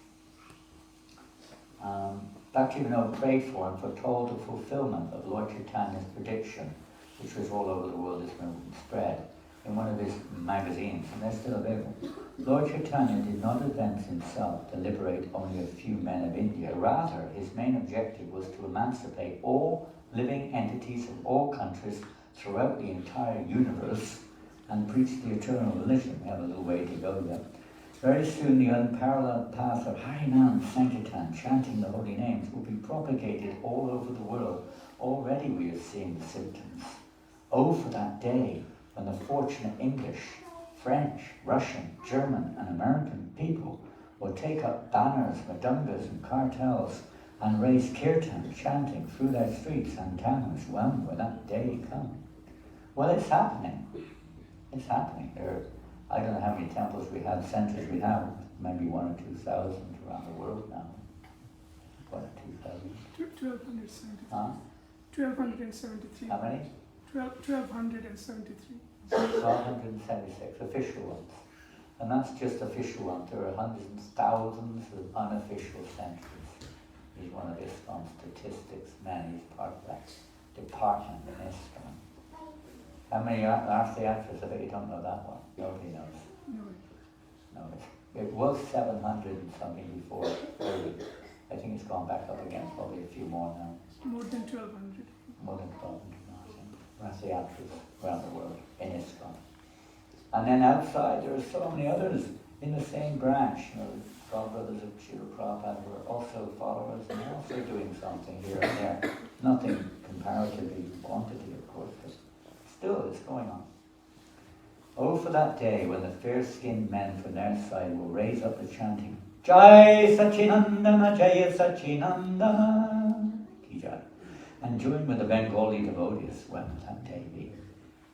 [SPEAKER 1] Bhaktivinoda prayed for and foretold the fulfillment of Lord Chaitanya's prediction, which was all over the world, this movement spread, in one of his magazines, and they're still available. Lord Chaitanya did not advance himself to liberate only a few men of India. Rather, his main objective was to emancipate all living entities of all countries throughout the entire universe and preach the eternal religion. We have a little way to go yet. Very soon the unparalleled path of Harinam Sankirtan, chanting the holy names, will be propagated all over the world. Already we are seeing the symptoms. Oh, for that day when the fortunate English, French, Russian, German and American people will take up banners, madungas and cartels and raise kirtan, chanting through their streets and towns. When will that day come? Well, it's happening. It's happening. I don't know how many temples we have, centers we have, maybe 1,000 or 2,000 around the world now. 1,000 or 2,000?
[SPEAKER 3] 1,273.
[SPEAKER 1] Huh?
[SPEAKER 3] 1,273.
[SPEAKER 1] How many?
[SPEAKER 3] 1,273.
[SPEAKER 1] 1,276 official ones. And that's just official ones. There are hundreds, thousands of unofficial centers. He's one of ISKCON statistics man. He's part of that department in ISKCON. How many are theatres? I bet you don't know that one. Nobody knows. No, it was 700 and something before. I think it's gone back up again, probably a few more now.
[SPEAKER 3] More than 1,200.
[SPEAKER 1] More than 1,200 now, I think. Theatres around the world in ISKCON. And then outside there are so many others in the same branch. You know, the brothers of Srila Prabhupāda were also followers and they're also doing something here and there. Nothing comparatively in quantity, of course, but still it's going on. Oh, for that day when the fair-skinned men from their side will raise up the chanting, Jai Sachinandana, Jai Sachinandana, Ki Jai, and join with the Bengali devotees. When will that day be?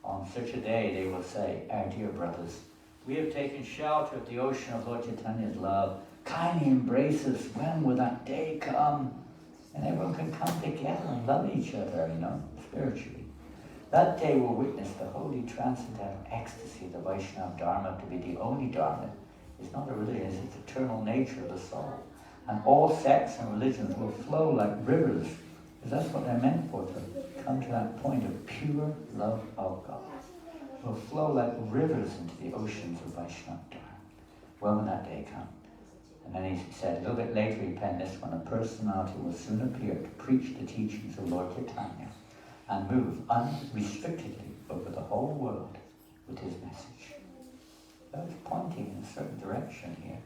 [SPEAKER 1] On such a day they will say, our dear brothers, we have taken shelter at the ocean of Lord Chaitanya's love. Kindly embrace us. When will that day come? And everyone can come together and love each other, spiritually. That day will witness the holy transcendental ecstasy of the Vaishnava Dharma to be the only Dharma. It's not a religion, it's the eternal nature of the soul. And all sects and religions will flow like rivers, because that's what they're meant for, to come to that point of pure love of God. Will flow like rivers into the oceans of Vaishnava Dharma. Well, when that day comes. And then he said, a little bit later he penned this one, a personality will soon appear to preach the teachings of Lord Chaitanya and move unrestrictedly over the whole world with his message. So he's pointing in a certain direction here.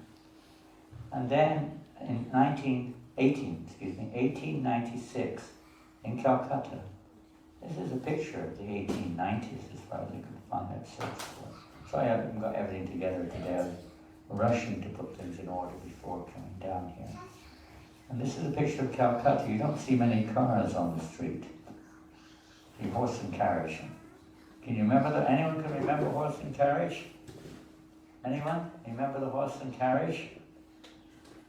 [SPEAKER 1] And then in 1896, in Calcutta, this is a picture of the 1890s as far as I can find that search for. Sorry I haven't got everything together today. I was rushing to put things in order before coming down here. And this is a picture of Calcutta. You don't see many cars on the street. The horse and carriage. Can you remember that? Anyone can remember horse and carriage? Anyone? Remember the horse and carriage?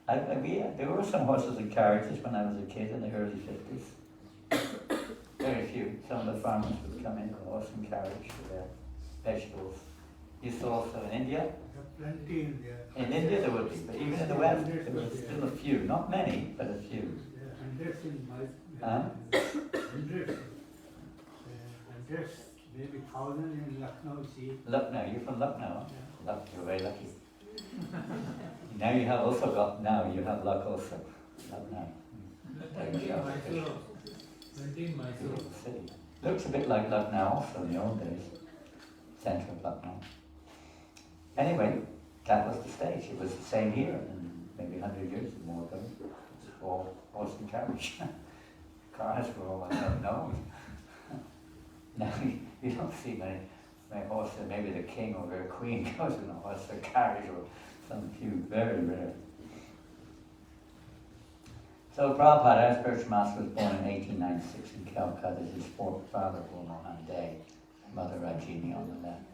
[SPEAKER 1] There were some horses and carriages when I was a kid in the early 50s. Very few. Some of the farmers would come in with a horse and carriage with their vegetables. You saw also in India?
[SPEAKER 4] Plenty in India.
[SPEAKER 1] In India there would be, but even in the West there were still a few. Not many, but a few.
[SPEAKER 4] Hundreds in my hundreds, maybe 1,000 in Lucknow, see.
[SPEAKER 1] Lucknow, you're from Lucknow?
[SPEAKER 4] Yeah.
[SPEAKER 1] Luck, you're very lucky. Now you have also got, now you have luck also. Lucknow. There you go. Beautiful city. Looks a bit like Lucknow also in the old days. Centre of Lucknow. Anyway, that was the stage. It was the same here, and maybe 100 years or more ago. All horse and carriage. Cars were all unknown. Now you don't see many horses. Maybe the king or the queen goes in a horse or carriage, or some few, very rare. So Prabhupada, our spiritual master, was born in 1896 in Calcutta. His father born on that day, mother Rajini on the left.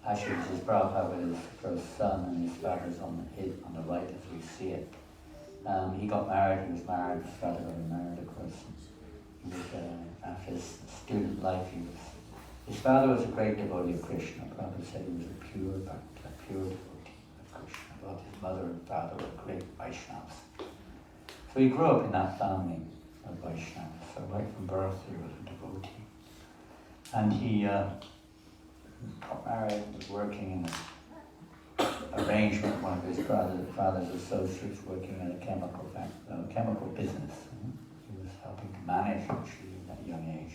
[SPEAKER 1] Actually, his Prabhupada was his first son, and his father's on the right as we see it. He got married, he was married, his father got married, of course. He was, after his student life, his father was a great devotee of Krishna. Prabhupada said he was a pure devotee of Krishna. Both his mother and father were great Vaishnavas. So he grew up in that family of Vaishnavas. So right from birth he was a devotee. And he got married, was working in an arrangement with one of his father's associates, working in a chemical business. He was helping to manage actually at a young age.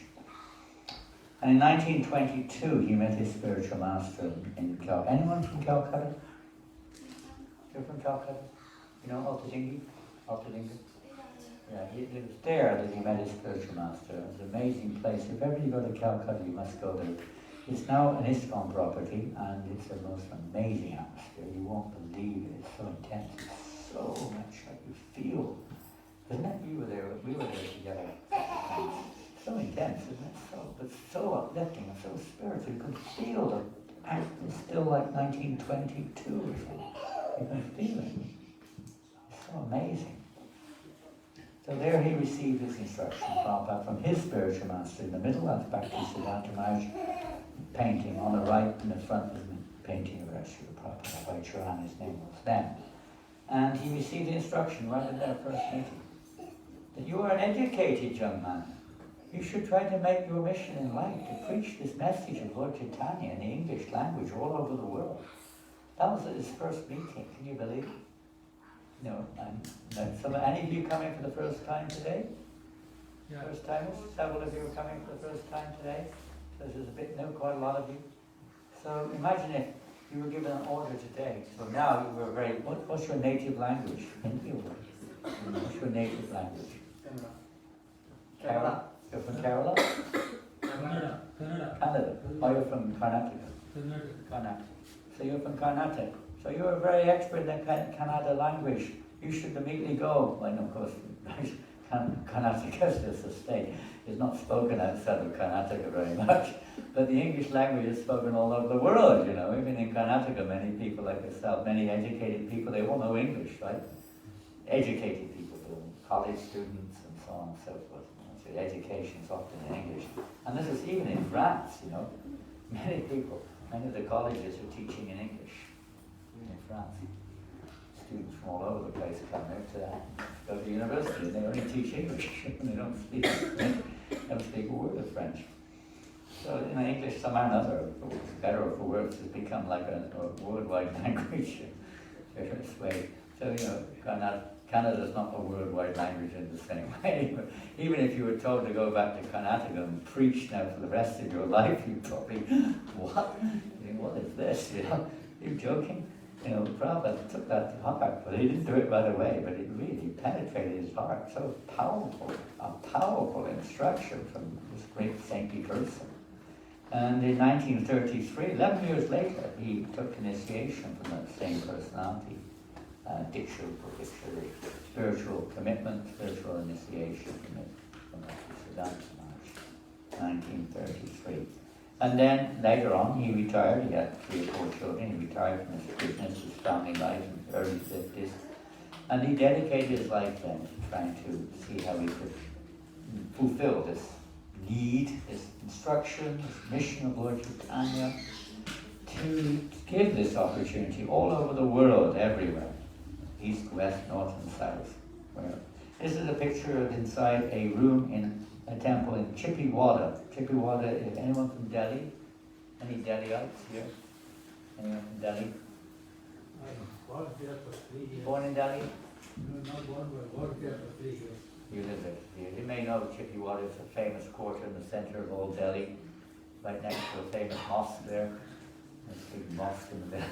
[SPEAKER 1] And in 1922 he met his spiritual master in Calcutta. Anyone from Calcutta? You're from Calcutta? You know Altadingi? Yeah, it was there that he met his spiritual master. It was an amazing place. If ever you go to Calcutta, you must go there. It's now an ISKCON property, and it's the most amazing atmosphere. You won't believe it. It's so intense. It's so much like you feel. Isn't it? We were there together. It's so intense, isn't it? But so uplifting and so spiritual. You can feel the it's still like 1922 or something. You can feel it. It's so amazing. So there he received his instruction from his spiritual master. In the middle, that's Bhakti Siddhanta Maharaj painting. On the right, in the front, was the painting of Srila Prabhupāda by Charan, his name was then. And he received the instruction right at their first meeting that you are an educated young man. You should try to make your mission in life to preach this message of Lord Chaitanya in the English language all over the world. That was at his first meeting. Can you believe it? No, any of you coming for the first time today? Yeah. First timers? Several of you are coming for the first time today. So there's quite a lot of you. So imagine if you were given an order today. So now you were what's your native language? Hindi or what? What's your native language? Kerala. You're from Kerala? Canada. Oh, you're from Karnataka. Karnataka. So you're from Karnataka. So you're very expert in the Kannada language. You should immediately go. Well, of course, Karnataka as a state is not spoken outside of Karnataka very much. But the English language is spoken all over the world, Even in Karnataka, many people like yourself, many educated people, they all know English, right? Educated people, college students and so on and so forth. So education is often in English. And this is even in France, Many of the colleges are teaching in English. In France. students from all over the place come there to go to university, and they only teach English, and they don't speak a word of French. So in English, somehow or another, for better or for worse, has become like a worldwide language in various ways. So, you know, Canada's not a worldwide language in the same way. Even if you were told to go back to Karnataka and preach now for the rest of your life, you'd probably, what? You know, what is this? You know, are you joking? You know, Prabhupada took that to heart, but he didn't do it right away, but it really penetrated his heart. So powerful, a powerful instruction from this great saintly person. And in 1933, 11 years later, he took initiation from that same personality. Diksha, spiritual commitment, spiritual initiation from the Siddhanta Maharaj, 1933. And then later on he retired, he had 3 or 4 children, he retired from his business, his family life in the early 50s. And he dedicated his life then to trying to see how he could fulfill this need, this instruction, this mission of Lord Chaitanya, to give this opportunity all over the world, everywhere. East, west, north and south. This is a picture of inside a room in a temple in Chippiwada. Chippiwada, is anyone from Delhi? Any Delhiites here? Anyone from Delhi?
[SPEAKER 4] I was there for 3 years.
[SPEAKER 1] Born in Delhi?
[SPEAKER 4] No, not born, but worked there for 3 years.
[SPEAKER 1] You live there. You may know Chippiwada is a famous quarter in the center of old Delhi, right next to a famous mosque there. There's a big mosque in the middle,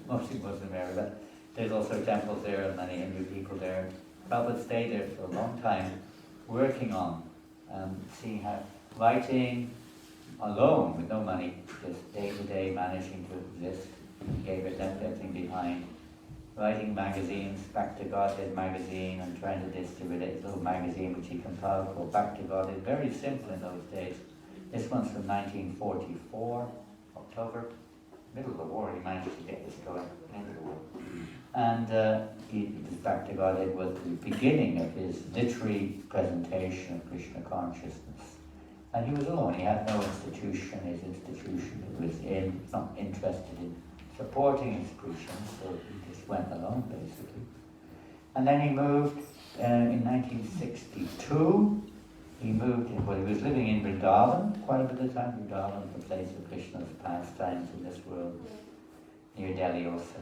[SPEAKER 1] mostly Muslim area. But there's also temples there and many Hindu people there. Prabhupada stayed there for a long time, working on seeing how writing alone with no money, just day to day managing to exist. Gave it, left everything behind. Writing magazines, Back to Godhead magazine, and trying to distribute it. A little magazine which he compiled called Back to Godhead. Very simple in those days. This one's from 1944, October. Middle of the war, he managed to get this going. End of the war. And his Back to Godhead was the beginning of his literary presentation of Krishna consciousness. And he was alone. He had no institution. His institution was not interested in supporting his preaching, so he just went alone, basically. And then he moved in 1962. He moved, he was living in Vrindavan quite a bit of time. Vrindavan, the place of Krishna's pastimes in this world, near Delhi also.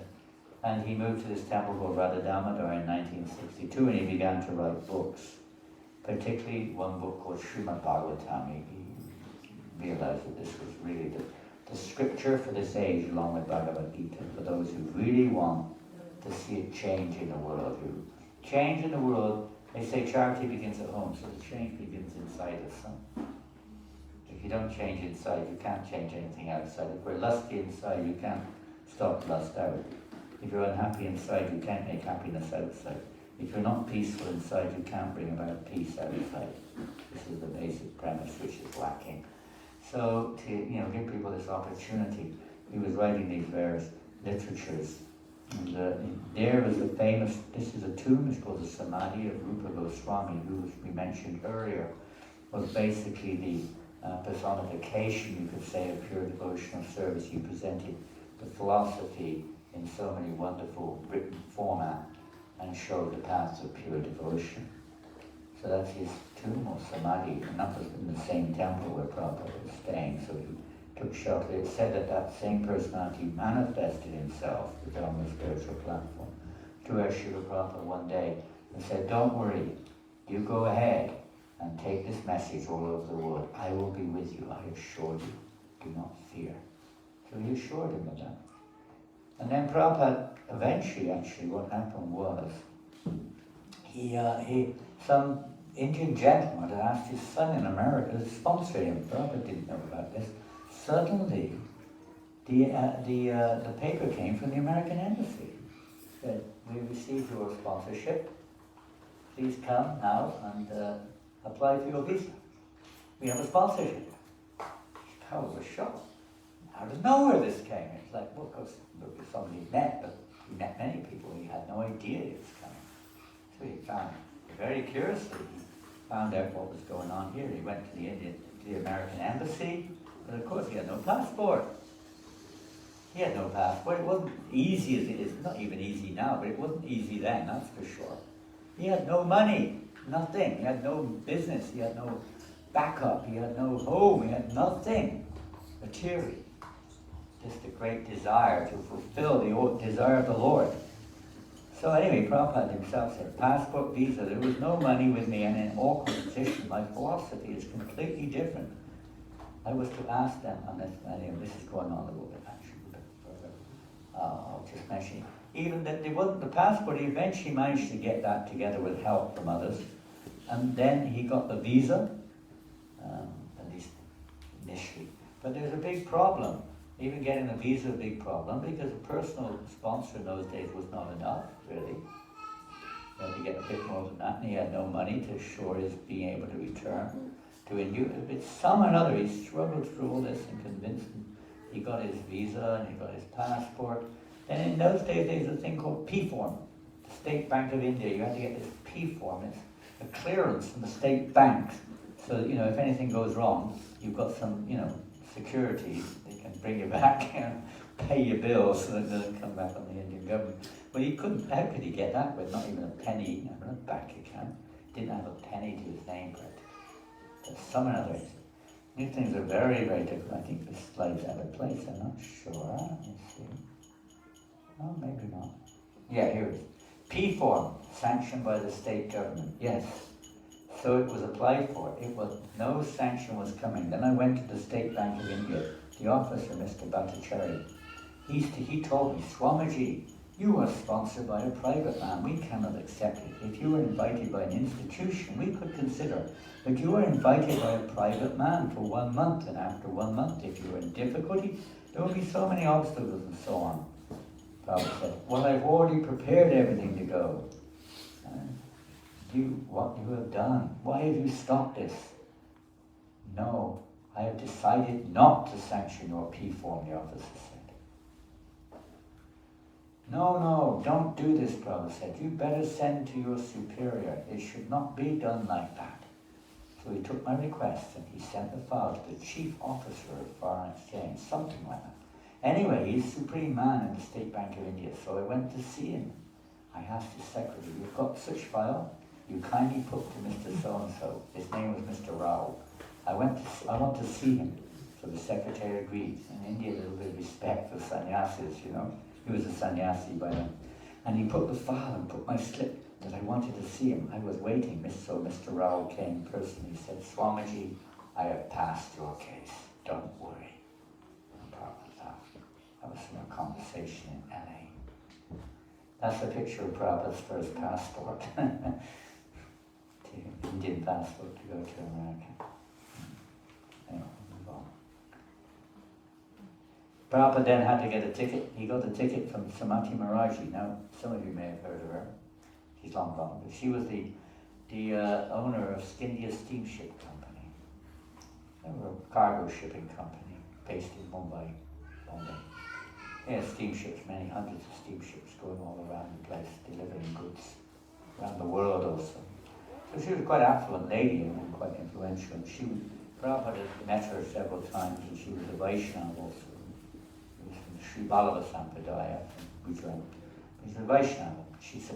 [SPEAKER 1] And he moved to this temple called Radha Damodar in 1962, and he began to write books, particularly one book called Srimad Bhagavatam. He realized that this was really the scripture for this age, along with Bhagavad Gita, for those who really want to see a change in the world. Change in the world, they say charity begins at home, so the change begins inside us. If you don't change inside, you can't change anything outside. If we're lusty inside, you can't stop lust out. If you're unhappy inside, you can't make happiness outside. If you're not peaceful inside, you can't bring about peace outside. This is the basic premise which is lacking. So to give people this opportunity, he was writing these various literatures. And there was the famous, this is a tomb, it's called the Samadhi of Rupa Goswami, who we mentioned earlier, was basically the personification, you could say, of pure devotional service. He presented the philosophy in so many wonderful written format and showed the paths of pure devotion. So that's his tomb or Samadhi, and that was in the same temple where Prabhupada was staying, so he took shelter. It said that that same personality manifested himself on the spiritual platform to Srila Prabhupada one day and said, "Don't worry, you go ahead and take this message all over the world. I will be with you, I assure you. Do not fear." So he assured him of that. And then Prabhupada, eventually actually what happened was, some Indian gentleman had asked his son in America to sponsor him. Prabhupada didn't know about this. Suddenly, the paper came from the American Embassy. Said, "We received your sponsorship. Please come now and apply for your visa. We have a sponsorship." Prabhupada was shocked. Out of nowhere this came. It's like, well, of course, somebody he met, but he met many people. He had no idea it was coming. So he found, very curiously, he found out what was going on here. He went to the American Embassy, but of course he had no passport. He had no passport. It wasn't easy as it is, not even easy now, but it wasn't easy then, that's for sure. He had no money, nothing. He had no business, he had no backup, he had no home, he had nothing material. Just a great desire to fulfill the desire of the Lord. So anyway, Prabhupada himself said, passport, visa, there was no money with me and in an awkward position. My philosophy is completely different. I was to ask them, and this is going on a little bit actually, but I'll just mention it. Even that they wasn't the passport, he eventually managed to get that together with help from others. And then he got the visa, at least initially. But there's a big problem. Even getting a visa is a big problem because a personal sponsor in those days was not enough, really. You had to get a bit more than that, and he had no money to assure his being able to return to India. But some or another, he struggled through all this and convinced him. He got his visa and he got his passport. And in those days, there was a thing called P-form. The State Bank of India, you had to get this P-form. It's a clearance from the state bank. So, if anything goes wrong, you've got some, security. They can bring you back and pay your bills so that it doesn't come back on the Indian government. But he couldn't, how could he get that with not even a penny, a bank account? Didn't have a penny to his name practically. There's some other reason. These things are very, very different. I think this slide's out of place, I'm not sure. Let me see. Oh, maybe not. Yeah, here it is. P-form, sanctioned by the state government. Yes. So it was applied for. No sanction was coming. Then I went to the State Bank of India. The officer, Mr. Bhattacharya, he told me, Swamiji, you are sponsored by a private man. We cannot accept it. If you were invited by an institution, we could consider. But you were invited by a private man for 1 month, and after 1 month, if you were in difficulty, there will be so many obstacles and so on. Prabhupada said, well, I've already prepared everything to go. What you have done? Why have you stopped this? No, I have decided not to sanction your P-form, the officer said. No, don't do this, Prabhupada said. You better send to your superior. It should not be done like that. So he took my request and he sent the file to the chief officer of foreign exchange, something like that. Anyway, he's supreme man in the State Bank of India, so I went to see him. I asked his secretary, you've got such file? You kindly put to Mr. So-and-so. His name was Mr. Rao. I want to see him. So the secretary agreed. In India, a little bit of respect for sannyasis, He was a sannyasi by then. And he put the file and put my slip that I wanted to see him. I was waiting. So Mr. Rao came personally. He said, Swamiji, I have passed your case. Don't worry. That was from a conversation in LA. That's a picture of Prabhupada's first passport. Indian passport to go to America. Anyway, move on. Prabhupada then had to get a ticket. He got a ticket from Samati Maharaji. Now, some of you may have heard of her. She's long gone. But she was the owner of Scindia Steamship Company. They were a cargo shipping company based in Mumbai. They had steamships, many hundreds of steamships going all around the place, delivering goods around the world also. So she was quite an affluent lady and quite influential. Prabhupada met her several times, and she was a Vaishnava also. She was from the Sri Vallabha Sampradaya from Gujarat. She's a Vaishnava. She's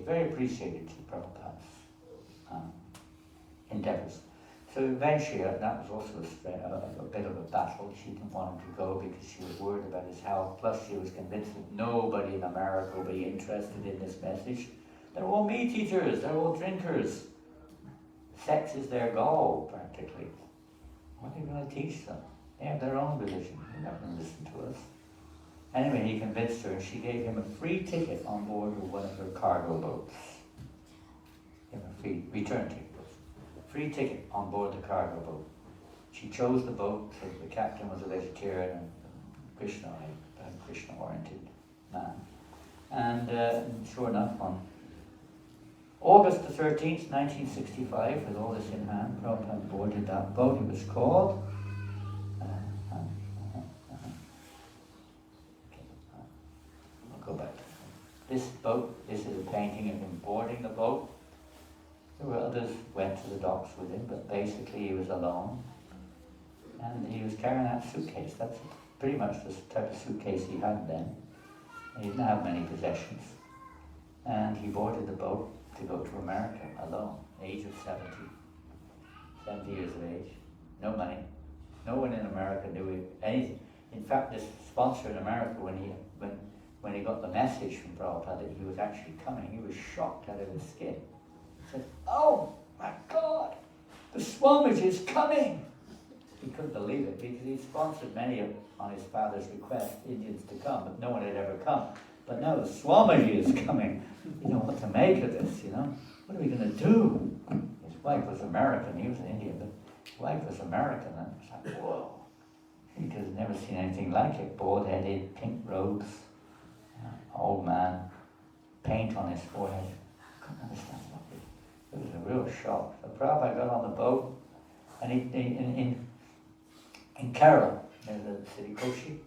[SPEAKER 1] very appreciated to Prabhupada's endeavors. So eventually, that was also a bit of a battle. She didn't want him to go because she was worried about his health. Plus, she was convinced that nobody in America will be interested in this message. They're all meat eaters, they're all drinkers. Sex is their goal, practically. What are you going to teach them? They have their own religion, they're not going to listen to us. Anyway, he convinced her and she gave him a free ticket on board of one of her cargo boats. Gave him a free return ticket. Free ticket on board the cargo boat. She chose the boat, so the captain was a vegetarian and a Krishna-oriented man. And sure enough, on August the 13th, 1965, with all this in hand, Prabhupada boarded that boat. It was called I'll go back to this boat. This is a painting of him boarding the boat. There were others went to the docks with him, but basically he was alone. And he was carrying that suitcase. That's a pretty much the type of suitcase he had then. He didn't have many possessions. And he boarded the boat to go to America alone, age of 70 years of age, no money. No one in America knew anything. In fact, this sponsor in America, when he got the message from Prabhupada that he was actually coming, he was shocked out of his skin. He said, "Oh my God, the Swamiji is coming!" He couldn't believe it because he'd sponsored many on his father's request, Indians to come, but no one had ever come. But now the Swamiji is coming. You know, what to make of this, you know? What are we going to do? His wife was American, he was an Indian, but his wife was American, and it's like, whoa. He had never seen anything like it. Bald-headed, pink robes, old man, paint on his forehead. Couldn't understand what it was. A real shock. So Prabhupada got on the boat, and in Kerala, there's a city, Kochi.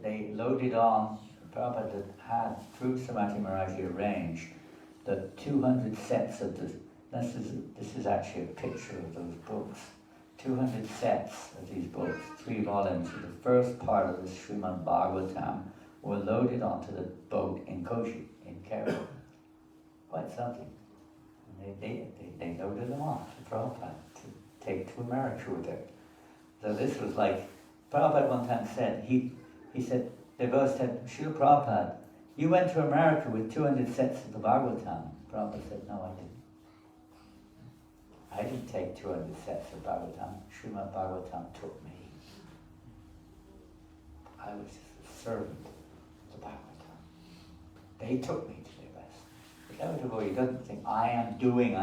[SPEAKER 1] They loaded on, Prabhupada had, through Samadhi Maharaji, arranged the 200 sets of this is actually a picture of those books. 200 sets of these books, 3 volumes of the first part of the Srimad Bhagavatam were loaded onto the boat in Kochi, in Kerala. Quite something. And they loaded them on to Prabhupada to take to America with it. So this was like, Prabhupada one time said, he said, they both said, "Srila Prabhupada, you went to America with 200 sets of the Bhagavatam." Prabhupada said, "No, I didn't. I didn't take 200 sets of Bhagavatam. Srimad Bhagavatam took me. I was just a servant of the Bhagavatam. They took me to their best." The devotee doesn't think, I am doing.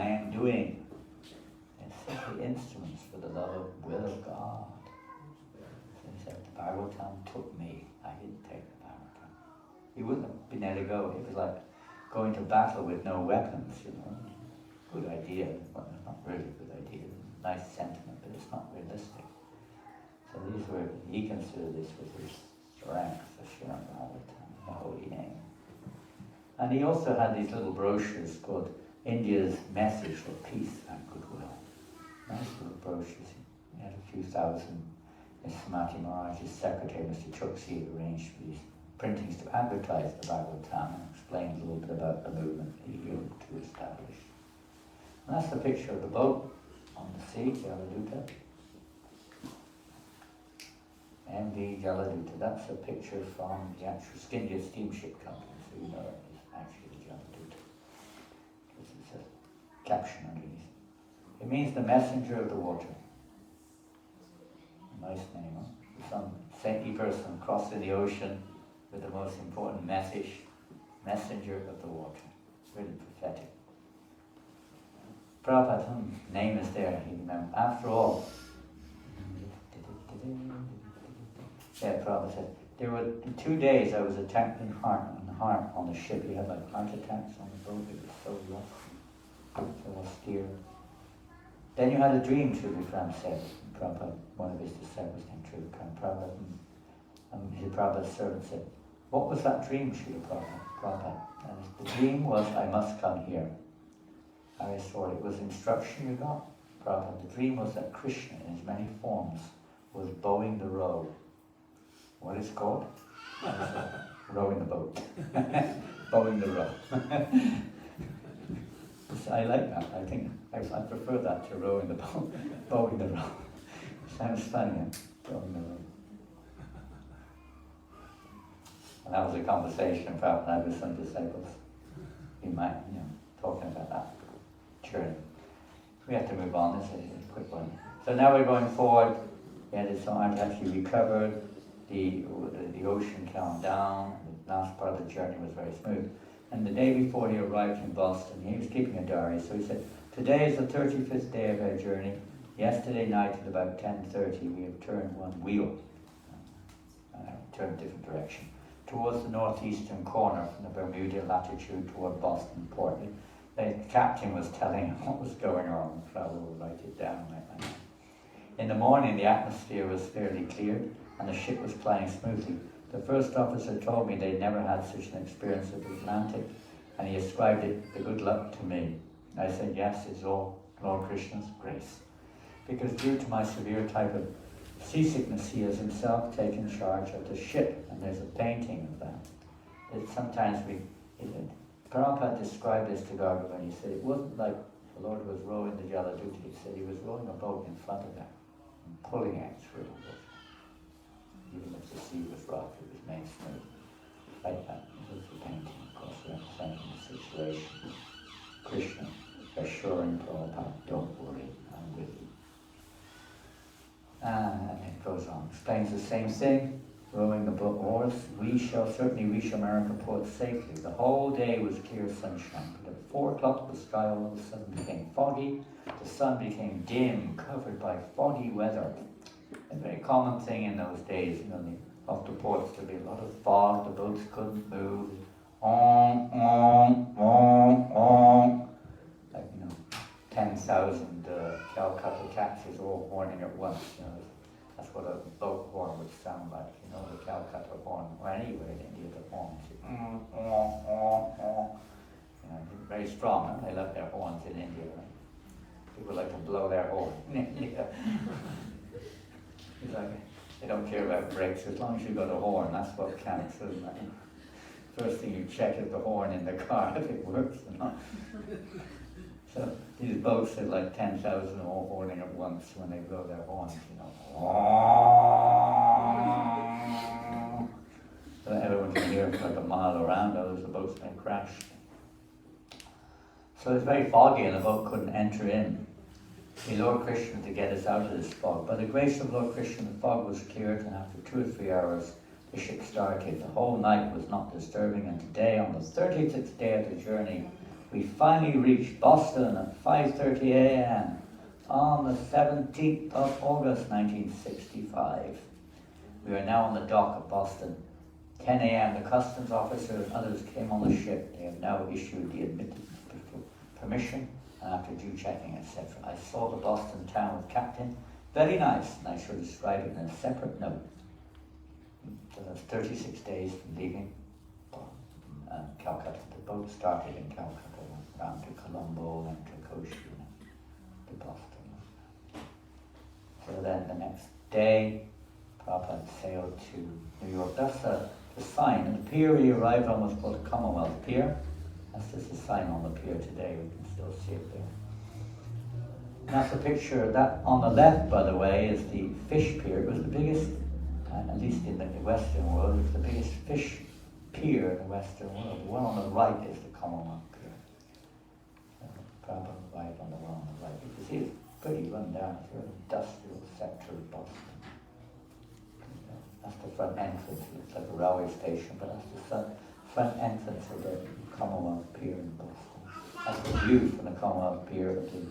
[SPEAKER 1] It's simply instruments for the love of will of God. So he said, the Bhagavatam took me. I didn't take the Bhagavatam. He wouldn't have been able to go. It was like going to battle with no weapons, you know. Good idea, but not really a good idea. Nice sentiment, but it's not realistic. So he considered this was his strength, the Srimad Bhagavatam, the holy name. And he also had these little brochures called India's Message for Peace and Goodwill. Nice little brochures. He had a few thousand. And Samadhi Maharaj's secretary, Mr. Choksi, arranged for these printings to advertise the Bhagavatam and explain a little bit about the movement he hoped to establish. And that's the picture of the boat on the sea, Jaladuta. MV Jaladuta. That's a picture from the actual Scindia Steamship Company, so you know it is actually the Jaladuta. Because it's a caption underneath. It means the messenger of the water. A nice name, huh? Some saintly person crossing the ocean with the most important message, messenger of the water. Really prophetic. Prabhupada's name is there, he remembered. After all, Prabhupada said, there were 2 days I was attacked in heart on the ship. He had like heart attacks on the boat. It was so rough, so austere. Then you had a dream, Srila Prabhupada said. Prabhupada, one of his disciples named Srila Prabhupada, and Prabhupada's servant said, "What was that dream, Srila Prabhupada?" And the dream was, "I must come here." I thought it was instruction you got. Prabhupada, the dream was that Krishna, in his many forms, was bowing the row. What is it called? Rowing the boat. Bowing the row. I like that. I think I prefer that to rowing the boat. Bowing the row. Sounds funny, bowing the row. And that was a conversation Prabhupada had with some disciples. You might, talking about that journey. We have to move on. This is a quick one. So now we're going forward. The Samadhi actually recovered. The ocean calmed down. The last part of the journey was very smooth. And the day before he arrived in Boston, he was keeping a diary. So he said, "Today is the 35th day of our journey. Yesterday night at about 10:30, we have turned one wheel, turned a different direction, towards the northeastern corner from the Bermuda latitude toward Boston port." The captain was telling him what was going on. Prabhupada would write it down like that. In the morning, the atmosphere was fairly cleared, and the ship was flying smoothly. The first officer told me they'd never had such an experience of the Atlantic, and he ascribed the good luck to me. I said, "Yes, it's all Lord Krishna's grace." Because due to my severe type of seasickness, he has himself taken charge of the ship, and there's a painting of that. Prabhupada described this to Garga when he said it wasn't like the Lord was rowing the Jaladuta, he said he was rowing a boat in front of them and pulling it through the water. Even if the sea was rough, it was made smooth. Like that. It was the painting, of course, representing the situation. Krishna assuring Prabhupada, don't worry, I'm with you. And it goes on, explains the same thing, rowing the boat oars. We shall certainly reach America port safely. The whole day was clear sunshine, but at 4 o'clock the sky all of a sudden became foggy. The sun became dim, covered by foggy weather. A very common thing in those days, off the ports, there'd be a lot of fog, the boats couldn't move. Like, 10,000 Calcutta taxis all horning at once. That's what a boat horn would sound like, the Calcutta horn, or anywhere in India, the horns. Very strong, huh? They love their horns in India, right? People like to blow their horn in India. It's like, they don't care about brakes, as long as you've got a horn, that's what counts, isn't it? First thing you check is the horn in the car, if it works or not. So these boats are like 10,000 all horning at once when they blow their horns, So that everyone can hear it like a mile around, others the boats may crash. So it's very foggy and the boat couldn't enter in. We Lord Krishna to get us out of this fog. By the grace of Lord Krishna, the fog was cleared, and after 2 or 3 hours, the ship started. The whole night was not disturbing, and today, on the 36th day of the journey, we finally reached Boston at 5:30 a.m. on the 17th of August, 1965. We are now on the dock of Boston. 10 a.m. The customs officer and others came on the ship. They have now issued the admittance permission. And after due checking, etc. I saw the Boston town with Captain. Very nice, and I shall describe it in a separate note. So that's 36 days from leaving Calcutta. The boat started in Calcutta, went round to Colombo, and to Kochi, to Boston. So then the next day, Prabhupada sailed to New York. That's the sign. And the pier we arrived on was called the Commonwealth Pier. That's just a sign on the pier today. We can still see it there. And that's a picture. That on the left, by the way, is the fish pier. It was the biggest, at least in the Western world, it was the biggest fish pier in the Western world. The one on the right is the Commonwealth Pier. Prabhupada arrived on the one on the right. You can see it's pretty run down. It's an industrial sector of Boston. That's the front entrance. It's like a railway station, but that's the front entrance of the Commonwealth Pier in Boston. That's the view from the Commonwealth Pier of the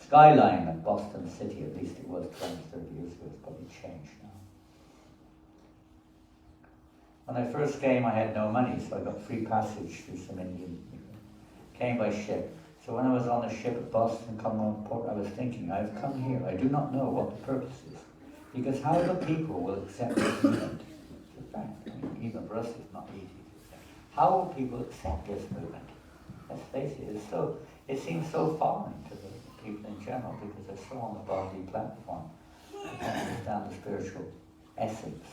[SPEAKER 1] skyline of Boston City. At least it was 20, 30 years ago. It's probably changed now. When I first came, I had no money, so I got free passage through some Indian people. Came by ship. So when I was on the ship at Boston Commonwealth Port, I was thinking, I've come here. I do not know what the purpose is. Because how the people will accept this movement? It's a fact. Even for us, it's not easy. How will people accept this movement? Let's face it, it seems so foreign to the people in general because they're so on the bodily platform. They don't understand the spiritual essence.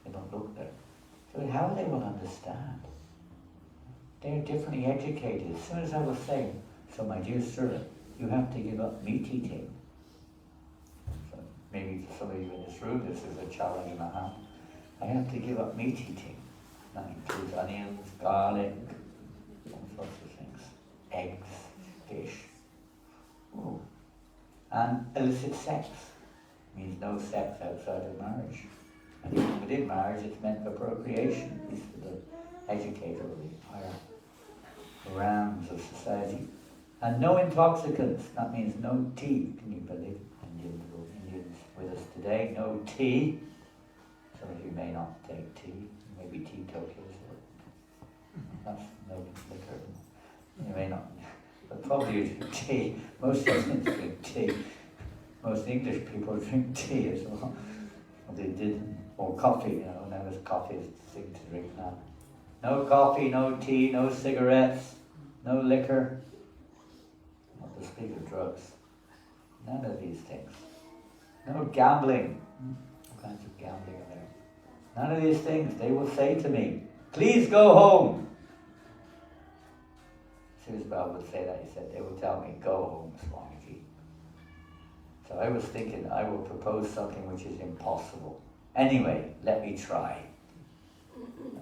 [SPEAKER 1] They don't look there. So how they will understand? They're differently educated. As soon as I was saying, so my dear sir, you have to give up meat eating. So maybe for some of you in this room, this is a challenge and a half. I have to give up meat eating. That includes onions, garlic, all sorts of things. Eggs, fish. Ooh. And illicit sex means no sex outside of marriage. And even within marriage, it's meant for procreation, at least for the educator or the higher realms of society. And no intoxicants, that means no tea. Can you believe Indians with us today? No tea. Some of you may not take tea. Maybe teetotalers, that's no liquor. You may not, but probably you drink tea. Most Indians drink tea. Most English people drink tea as well. Well, they did, or coffee, now there's coffee is the thing to drink now. No coffee, no tea, no cigarettes, no liquor. Not to speak of drugs. None of these things. No gambling. All kinds of gambling in there. None of these things. They will say to me, please go home. As soon as Prabhupada would say that, he said, they will tell me, go home, Swamiji. So I was thinking, I will propose something which is impossible. Anyway, let me try.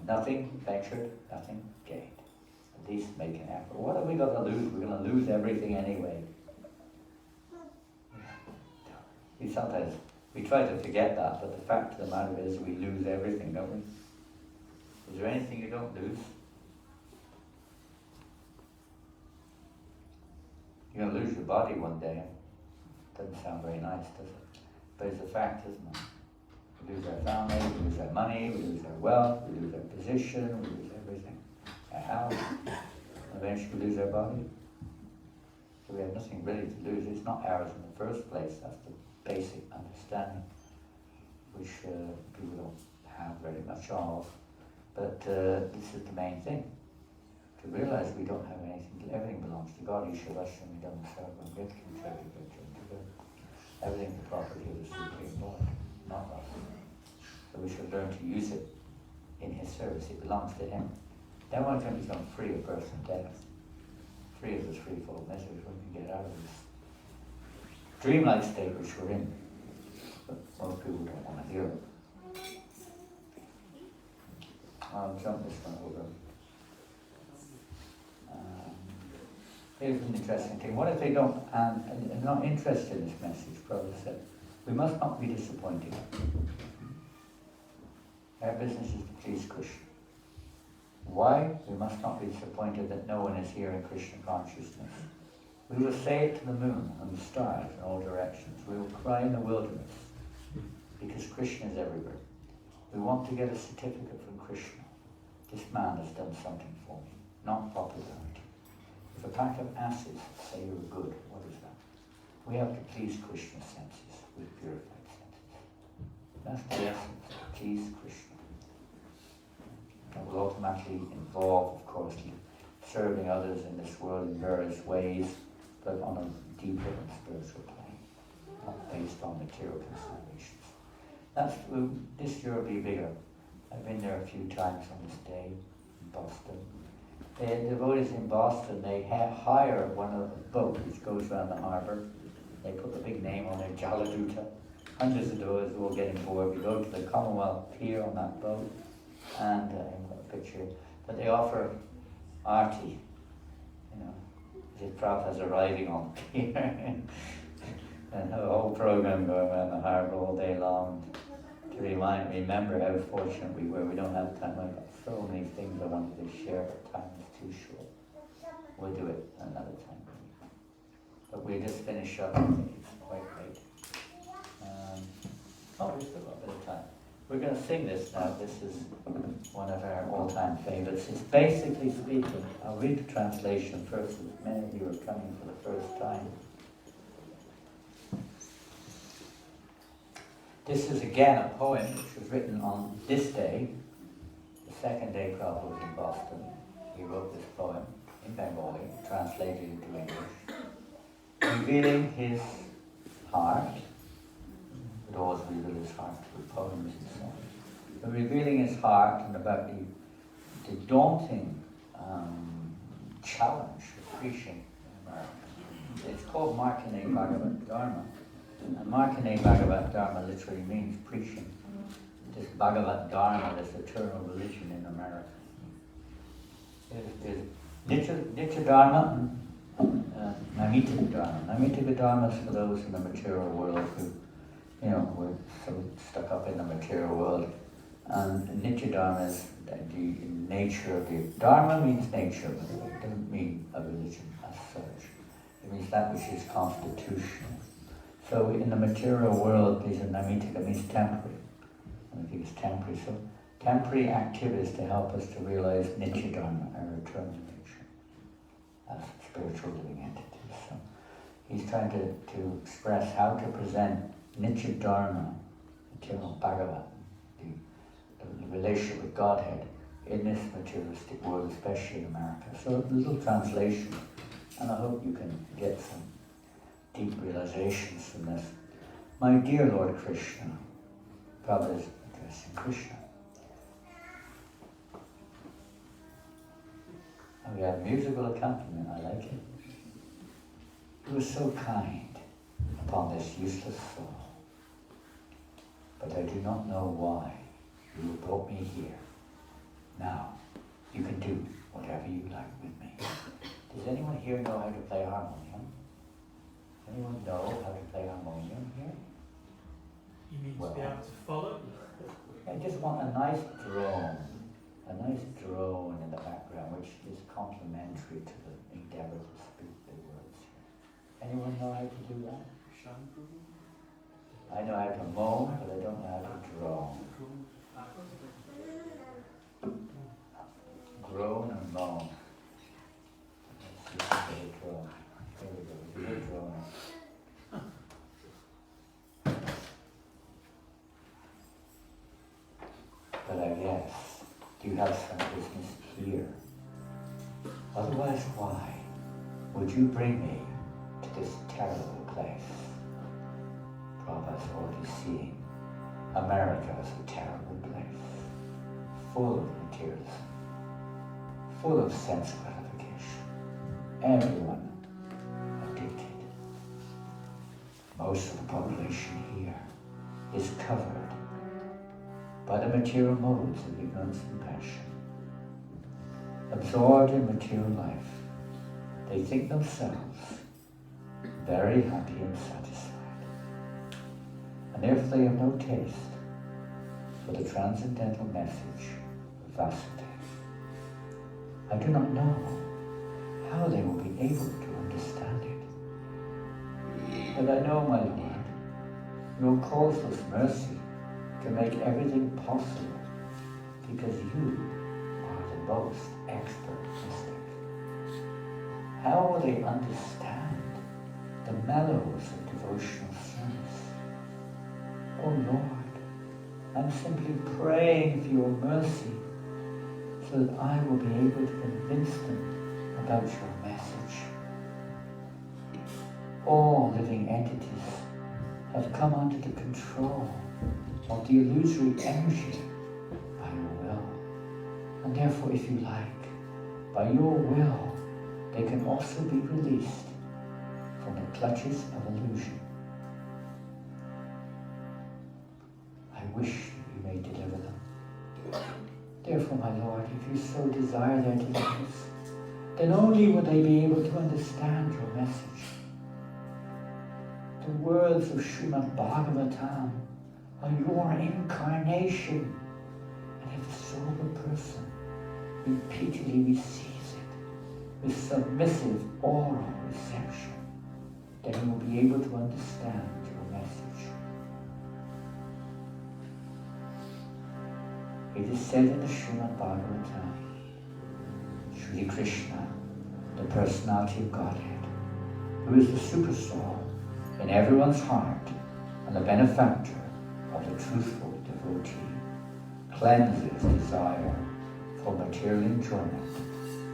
[SPEAKER 1] Nothing ventured, nothing gained. At least make an effort. What are we going to lose? We're going to lose everything anyway. We try to forget that, but the fact of the matter is we lose everything, don't we? Is there anything you don't lose? You're going to lose your body one day. Doesn't sound very nice, does it? But it's a fact, isn't it? We lose our family, we lose our money, we lose our wealth, we lose our position, we lose everything. Our health. Eventually we lose our body. So we have nothing really to lose. It's not ours in the first place. That's the basic understanding, which people don't have very much of. But this is the main thing. To realize we don't have anything, everything belongs to God. Ishvarasham idam sarvam yatkim chakikacham. Everything is the property of the Supreme Lord, not us. So we should learn to use it in His service. It belongs to Him. Then one can become free of birth and death. Free of this threefold misery. One can get out of this dreamlike state which we're in. But most people don't want to hear it. I'll jump this one over. Here's an interesting thing. What if they don't, and are not interested in this message? Prabhupada said, we must not be disappointed. Our business is to please Krishna. Why? We must not be disappointed that no one is here in Krishna consciousness. We will say it to the moon and the stars in all directions. We will cry in the wilderness, because Krishna is everywhere. We want to get a certificate from Krishna. This man has done something for me, not popularity. If a pack of asses say you're good, what is that? We have to please Krishna's senses with purified senses. That's the essence, please Krishna. That will automatically involve, of course, serving others in this world in various ways, but on a deeper and spiritual plane, not based on material considerations. This year will be bigger. I've been there a few times on this day in Boston. The devotees in Boston, they hire one of the boats which goes around the harbour. They put the big name on it, Jaladuta. Hundreds of devotees will get on board. We go to the Commonwealth Pier on that boat, and I've got a picture. But they offer arti, as if Prabhupada's arriving on the pier. And a whole program going around the harbour all day long to remember how fortunate we were. We don't have time. I've got so many things I wanted to share, but time is too short. We'll do it another time. But we'll just finish up. I think it's quite late. We've still got a bit of time. We're going to sing this now. This is one of our all-time favorites. It's basically speaking. I'll read the translation first, as many of you are coming for the first time. This is again a poem which was written on this day, the second day Prabhupada was in Boston. He wrote this poem in Bengali, translated into English, revealing his heart. He always revealed his heart through poems and so on. But revealing his heart and about the daunting challenge of preaching in America. It's called Markandeya Bhagavad Dharma. And Markandeya Bhagavad Dharma literally means preaching. This Bhagavad Dharma, this eternal religion in America. There's Nitya Dharma and Naimittika Dharma. Naimittika Dharma is for those in the material world who, we're so stuck up in the material world. And Nitya Dharma is the nature of the... Dharma means nature, but it doesn't mean a religion as such. It means that which is constitutional. So in the material world, these are Naimittika, means temporary. And I think it's temporary. So temporary activities to help us to realize Nitya Dharma, our eternal nature, as spiritual living entities. So he's trying to express how to present Nitya Dharma, eternal Bhagavan, the relationship with Godhead in this materialistic world, especially in America. So a little translation, and I hope you can get some deep realizations from this. My dear Lord Krishna, Prabhupada is addressing Krishna. And we have musical accompaniment, I like it. You were so kind upon this useless soul, but I do not know why you brought me here. Now, you can do whatever you like with me. Does anyone here know how to play harmonium? Anyone know how to play harmonium here?
[SPEAKER 2] You mean
[SPEAKER 1] Well,
[SPEAKER 2] to be able to follow?
[SPEAKER 1] I just want a nice drone in the background, which is complementary to the endeavor to speak the words here. Anyone know how to do that? I know how to moan, but I don't know how to drone. Groan and moan. Let's see if I can get a drone. There we go, it's a good drone. But I guess, do you have some business here? Otherwise, why would you bring me to this terrible place? Prabhupada's already seen America as a terrible place, full of materialism, full of sense gratification, everyone addicted. Most of the population here is covered by the material modes of ignorance and passion. Absorbed in material life, they think themselves very happy and satisfied. And therefore they have no taste for the transcendental message of Vasudeva. I do not know how they will be able to understand it. But I know, my Lord, your causeless mercy to make everything possible, because you are the most expert mystic. How will they understand the mellows of devotional service? Oh Lord, I'm simply praying for your mercy so that I will be able to convince them about your message. All living entities have come under the control of the illusory energy by your will. And therefore, if you like, by your will, they can also be released from the clutches of illusion. I wish that you may deliver them. Therefore, my Lord, if you so desire their deliverance, then only will they be able to understand your message. The words of Srimad Bhagavatam are your incarnation, and if a sober person repeatedly receives it with submissive oral reception, then he will be able to understand your message. It is said in the Srimad Bhagavatam, Sri Krishna, the personality of Godhead, who is the supersoul in everyone's heart and the benefactor of the truthful devotee, cleanses desire for material enjoyment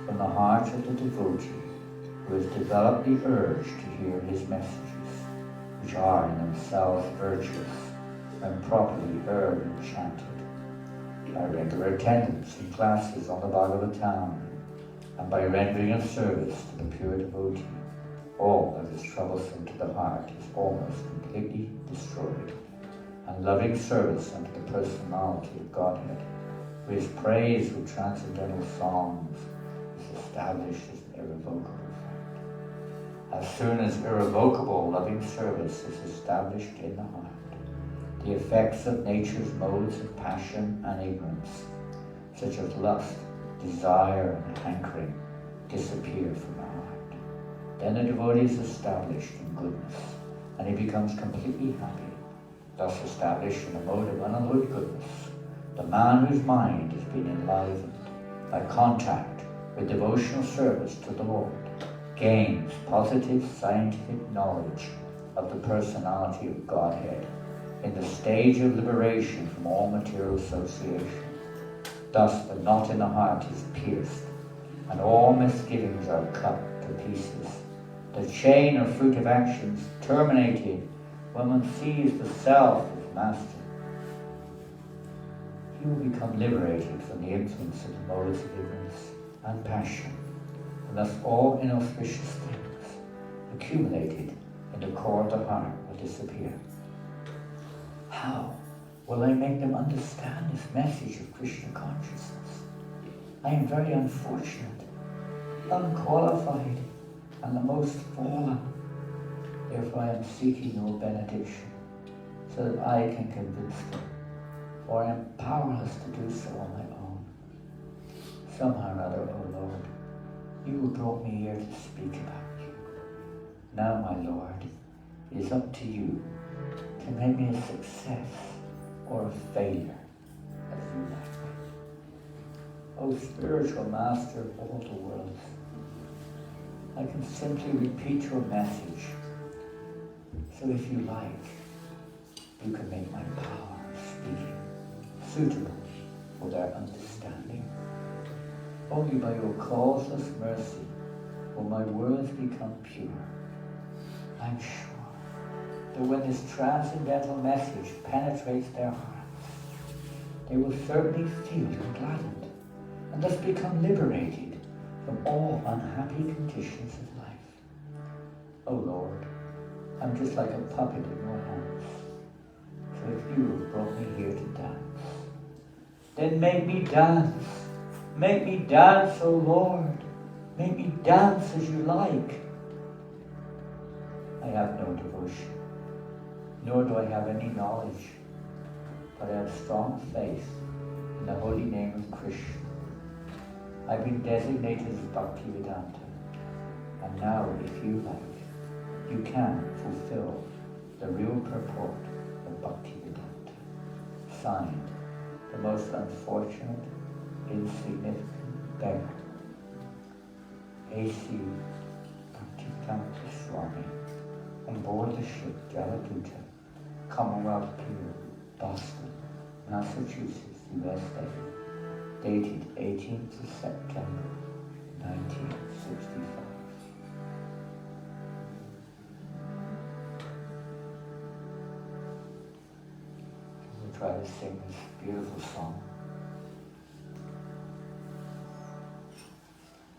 [SPEAKER 1] from the heart of the devotee who has developed the urge to hear his messages, which are in themselves virtuous and properly heard and chanted. By regular attendance in classes on the Bhagavatam, and by rendering of service to the pure devotee, all that is troublesome to the heart is almost completely destroyed, and loving service unto the personality of Godhead, who is praised with transcendental songs, is established as an irrevocable fact. As soon as irrevocable loving service is established in the heart, the effects of nature's modes of passion and ignorance, such as lust, desire, and hankering, disappear from the heart. Then the devotee is established in goodness, and he becomes completely happy, thus established in a mode of unalloyed goodness. The man whose mind has been enlivened by contact with devotional service to the Lord gains positive scientific knowledge of the personality of Godhead in the stage of liberation from all material association. Thus the knot in the heart is pierced, and all misgivings are cut to pieces. The chain or fruit of actions terminated when one sees the self as master, he will become liberated from the influence of the modes of ignorance and passion, and thus all inauspicious things accumulated in the core of the heart will disappear. How will I make them understand this message of Krishna consciousness? I am very unfortunate, unqualified, and the most fallen. Therefore I am seeking your benediction, so that I can convince them, for I am powerless to do so on my own. Somehow or other, O Lord, you have brought me here to speak about you. Now, my Lord, it is up to you to make me a success or a failure, as you like. O spiritual master of all the worlds, I can simply repeat your message. So if you like, you can make my power of speaking suitable for their understanding. Only by your causeless mercy will my words become pure. I'm sure that when this transcendental message penetrates their hearts, they will certainly feel gladdened and thus become liberated from all unhappy conditions of life. O Lord, I'm just like a puppet in your hands. So if you have brought me here to dance, then make me dance. Make me dance, O Lord. Make me dance as you like. I have no devotion, nor do I have any knowledge, but I have strong faith in the holy name of Krishna. I've been designated as Bhaktivedanta, and now, if you like, you can fulfill the real purport of Bhaktivedanta. Signed, the most unfortunate, insignificant beggar, A.C. Janānanda Goswami, on board the ship Jaladuta, Commonwealth Pier, Boston, Massachusetts, USA, dated 18th of September, 1965. We'll try to sing this beautiful song.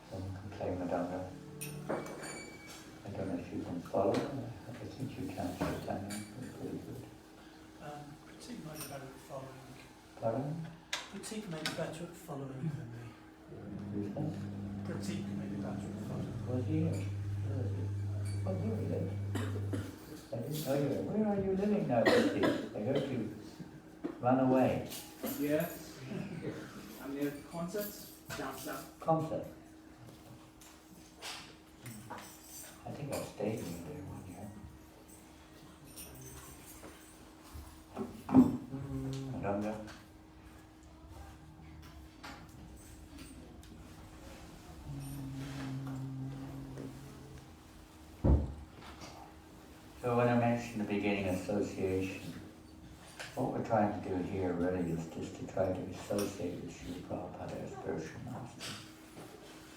[SPEAKER 1] Someone can play Madanga. I don't know if you can follow. I think you can, Chaitanya. It's pretty good.
[SPEAKER 2] Pratik might be better at following.
[SPEAKER 1] Pardon?
[SPEAKER 2] Pratik may be better at following than me.
[SPEAKER 1] Who's that?
[SPEAKER 2] Pratik may be better at following.
[SPEAKER 1] Was he here? Where is he? Oh, here he is. I didn't know you were. Where are you living now, Steve? I heard you run away.
[SPEAKER 5] Yeah. I'm near concerts down south.
[SPEAKER 1] Concert. I think I stayed with you there one year. Madanga. So when I mentioned the beginning association, what we're trying to do here really is just to try to associate with Srila Prabhupada, our spiritual master,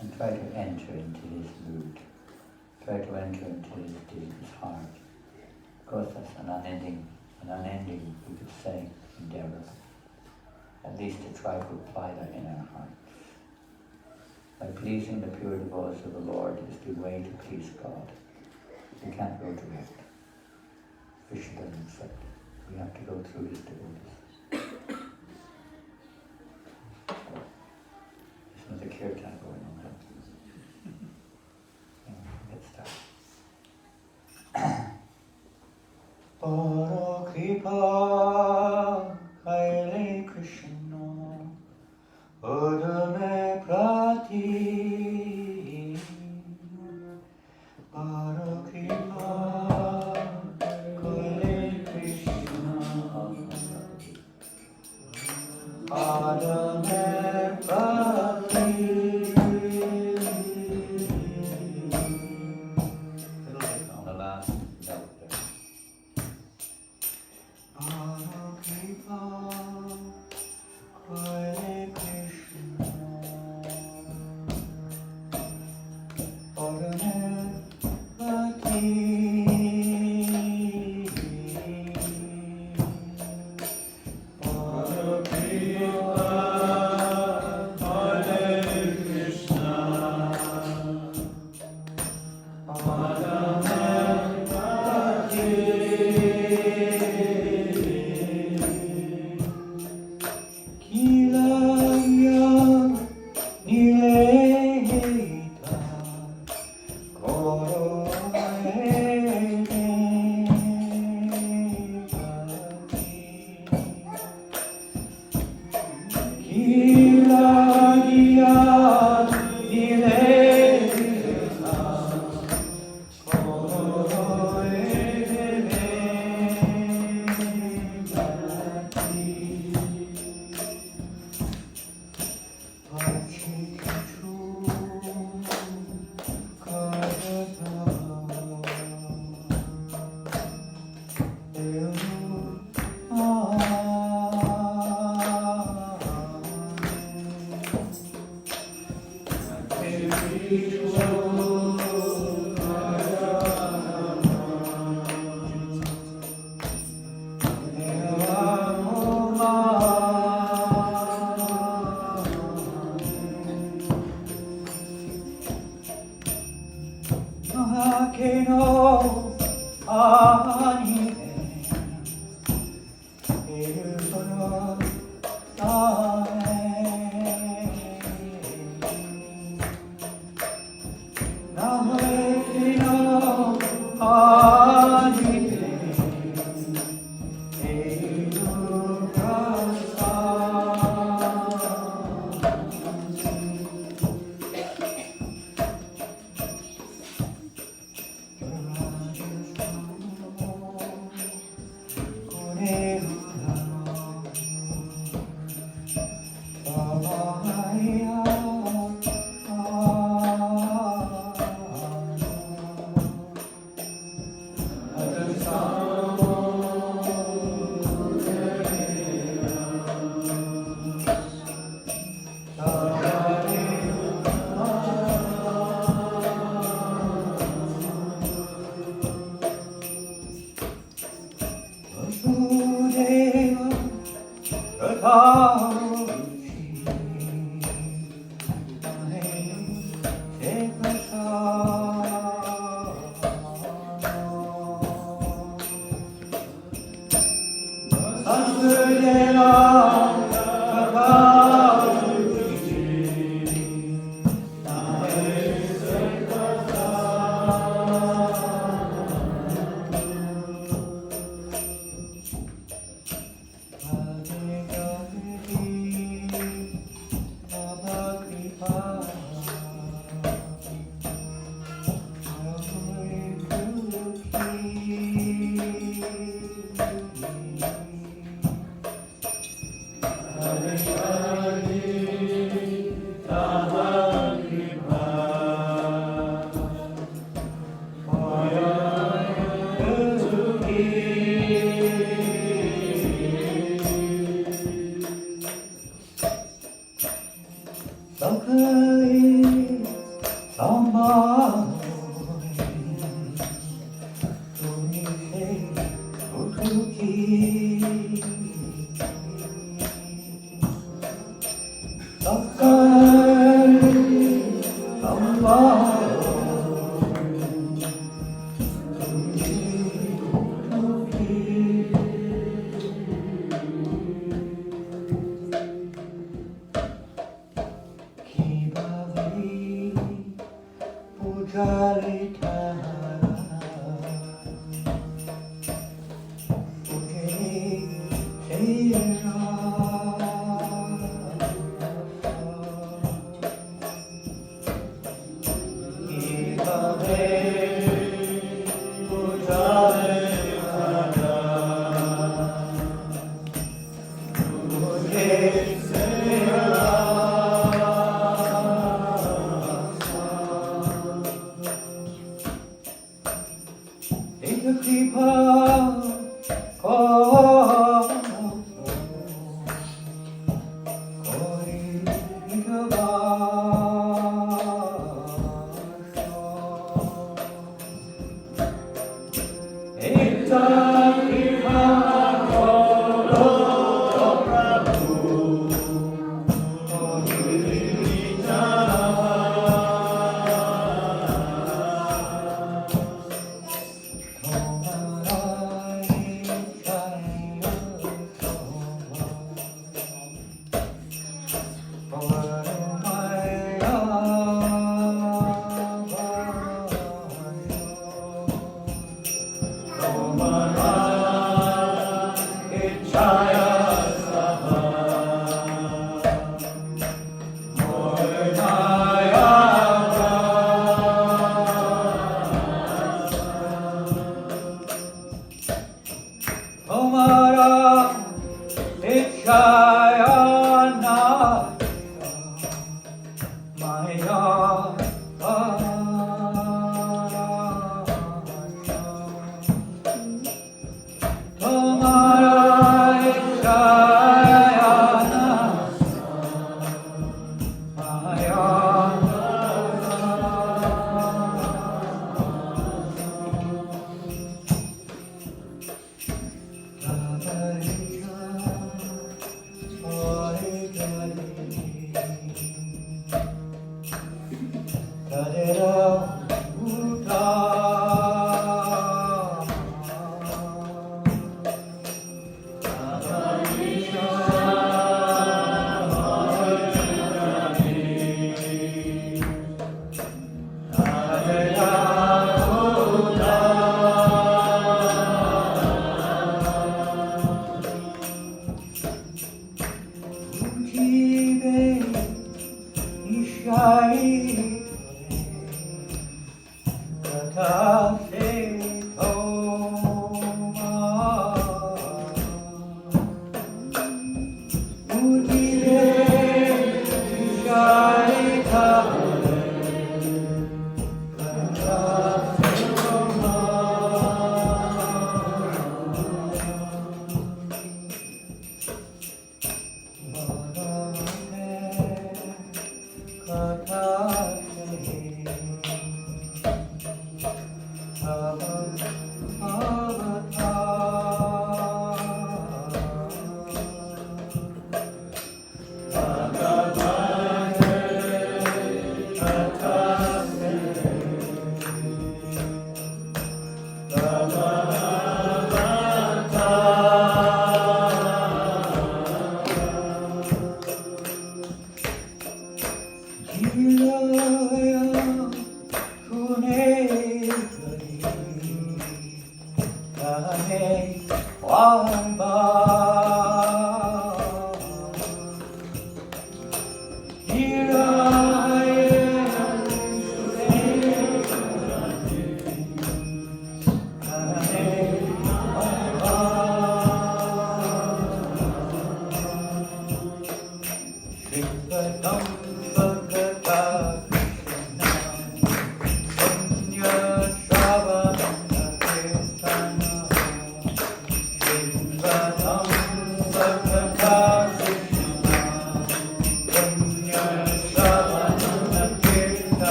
[SPEAKER 1] and try to enter into his mood, try to enter into his heart. Of course, that's an unending, we could say, endeavor. At least to try to apply that in our hearts. By pleasing the pure devotees of the Lord is the way to please God. We can't go direct. Krishna doesn't accept it. We have to go through his devotees. There's another kirtan going on there. Let's start. Para kripa kaile Krishna Adame prati Para kripa kaile Krishna Adame prati. On the last note there.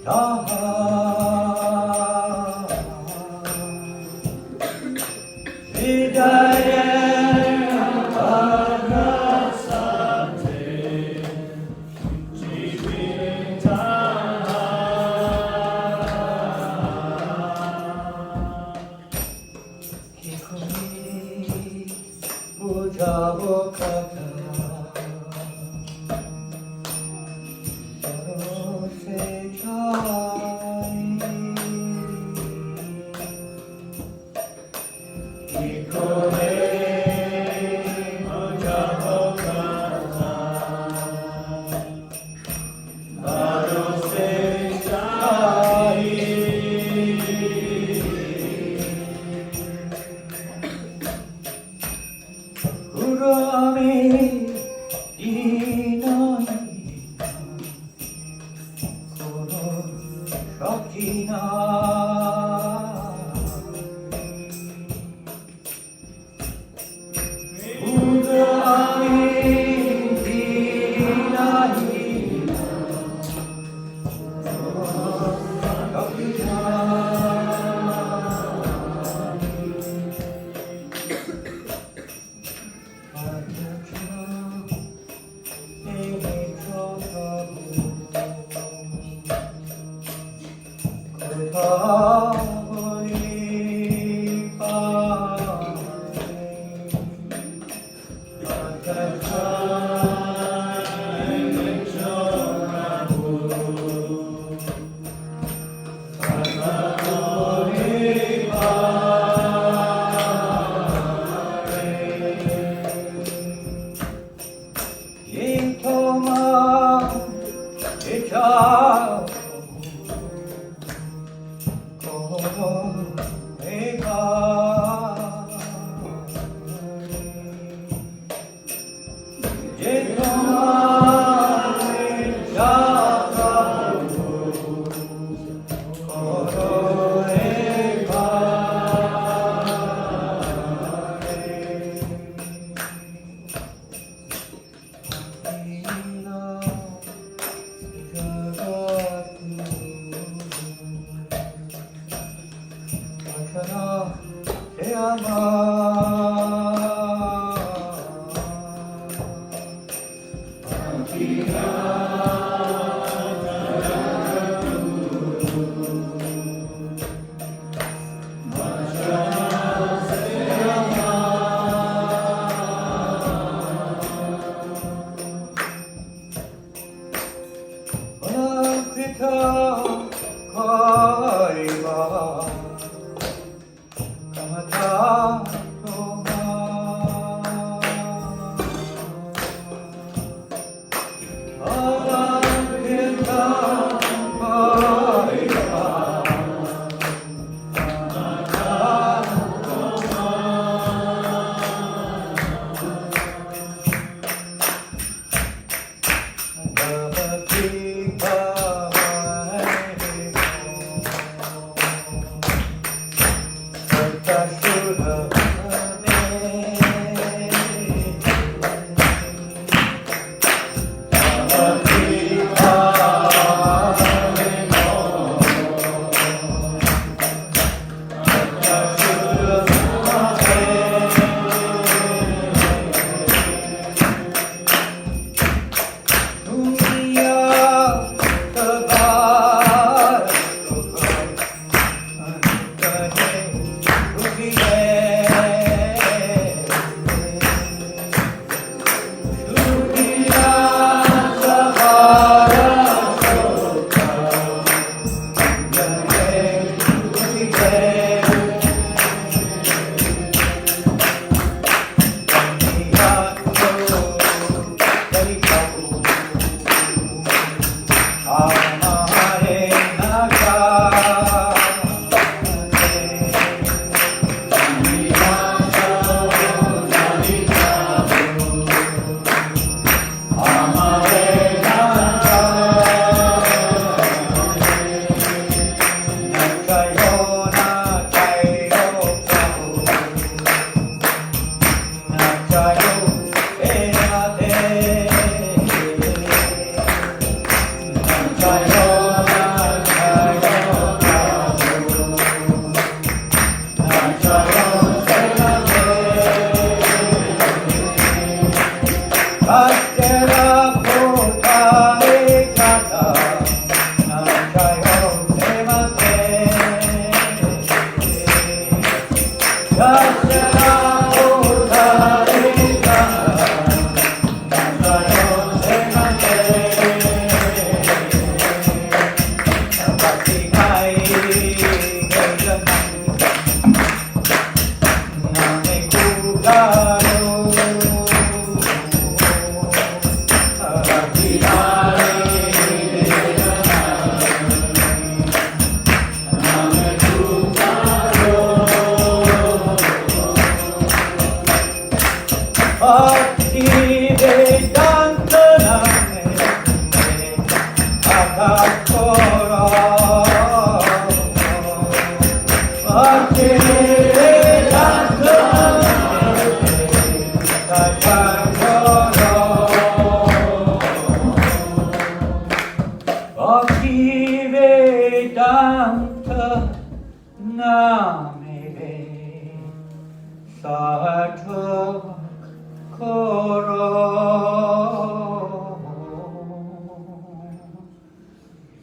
[SPEAKER 1] Oh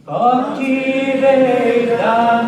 [SPEAKER 1] Bhakti Vedanta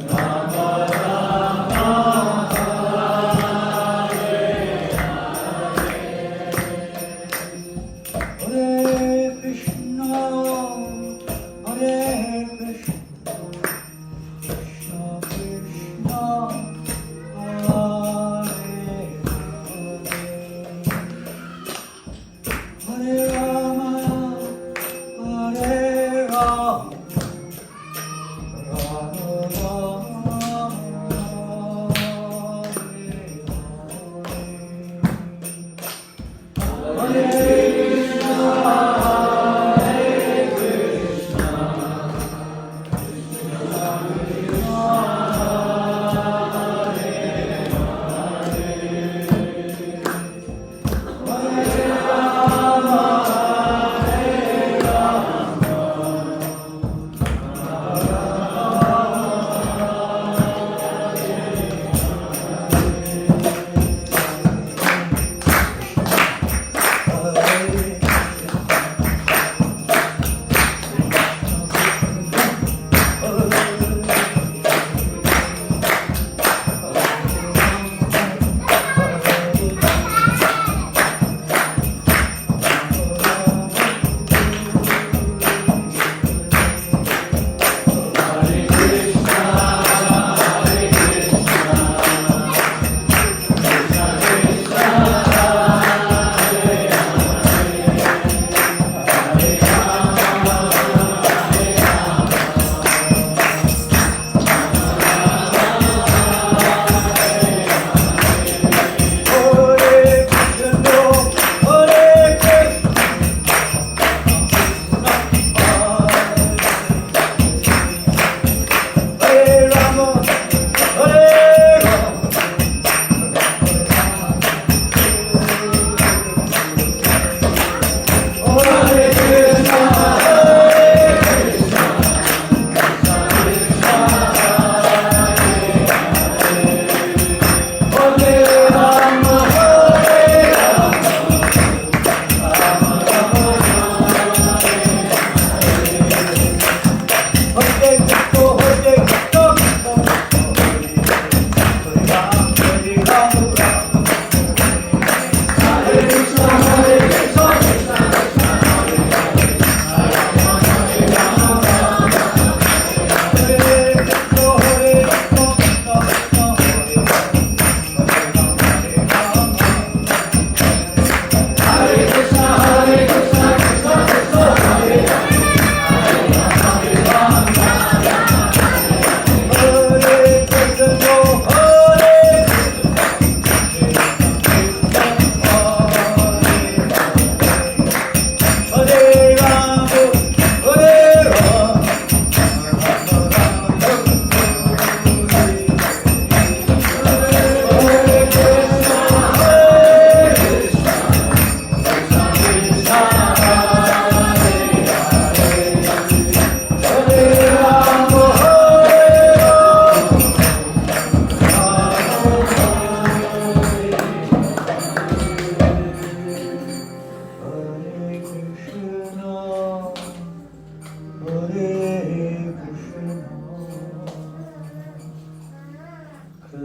[SPEAKER 6] Rama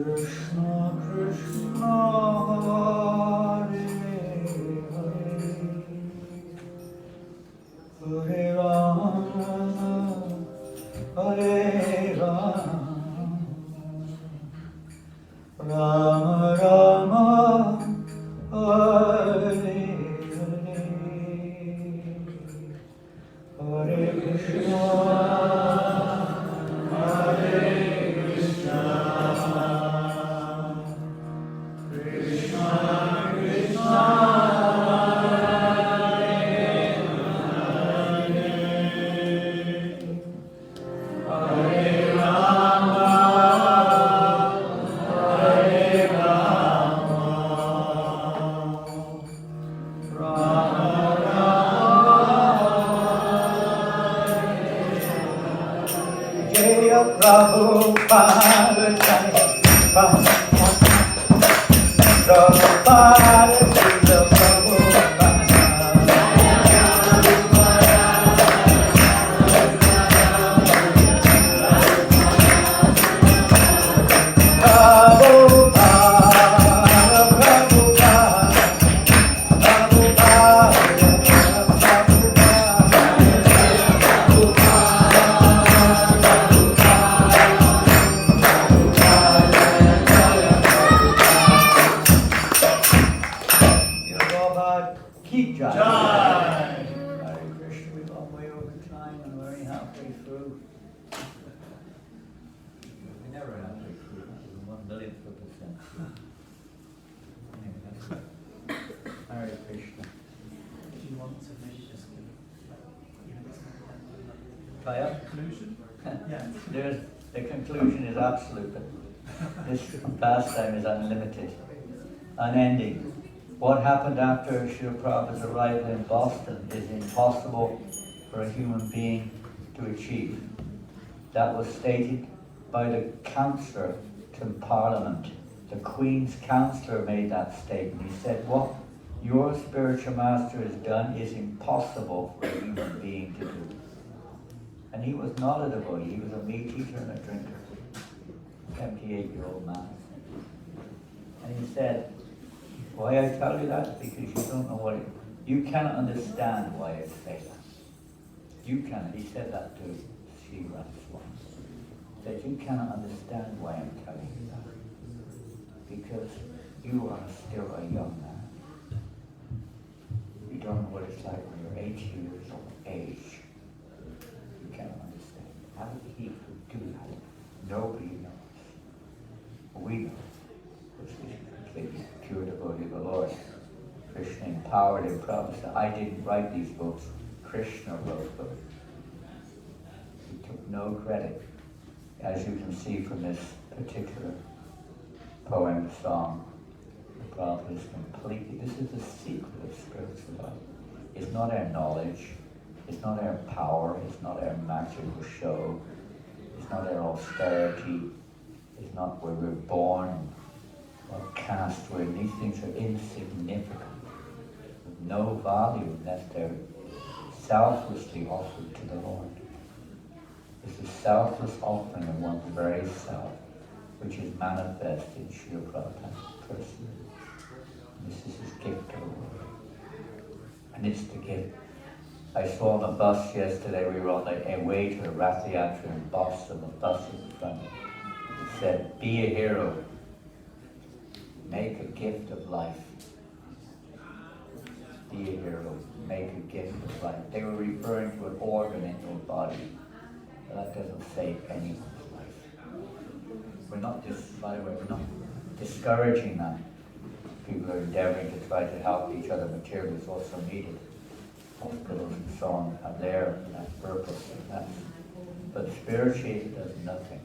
[SPEAKER 1] Krishna Krishna Hare Hare Hare Rama Hare Rama Rama Rama Hare Hare Hare Krishna Prabhupada, Prabhupada, Srila Prabhupada.
[SPEAKER 2] Conclusion? Yeah.
[SPEAKER 1] The conclusion is absolute. This pastime is unlimited, unending. What happened after Srila Prabhupada's arrival in Boston is impossible for a human being to achieve. That was stated by the councillor to Parliament. The Queen's councillor made that statement. He said, what your spiritual master has done is impossible for a human being to do. And he was not a devotee, he was a meat eater and a drinker. 78-year-old man. And he said, why I tell you that? Because you don't know what you cannot understand why I say that. You cannot. He said that to Srila Swami. That you cannot understand why I'm telling you that. Because you are still a young man. You don't know what it's like when you're 80 years of age. You cannot understand. How he could do that? Nobody knows. We know. Because we completely pure devotee of the Lord. Krishna empowered him, Prabhupada. I didn't write these books. Krishna wrote them. He took no credit. As you can see from this particular poem, song, Prabhupada is completely, this is the secret of spiritual life. It's not our knowledge, it's not our power, it's not our magical show, it's not our austerity, it's not where we're born or cast we're in. These things are insignificant, with no value unless they're selflessly offered to the Lord. It's a selfless offering of one's very self, which is manifest in Srila Prabhupada's person. This is his gift to the world. And it's the gift. I saw on the bus yesterday, we were on the way to the Rath Yatra in Boston, the bus in front. It said, be a hero. Make a gift of life. Be a hero. Make a gift of life. They were referring to an organ in your body. That doesn't save anyone's life. By the way, we're not discouraging that. People are endeavoring to try to help each other. Material is also needed. Hospitals and so on are there for that purpose. But spiritually it does nothing.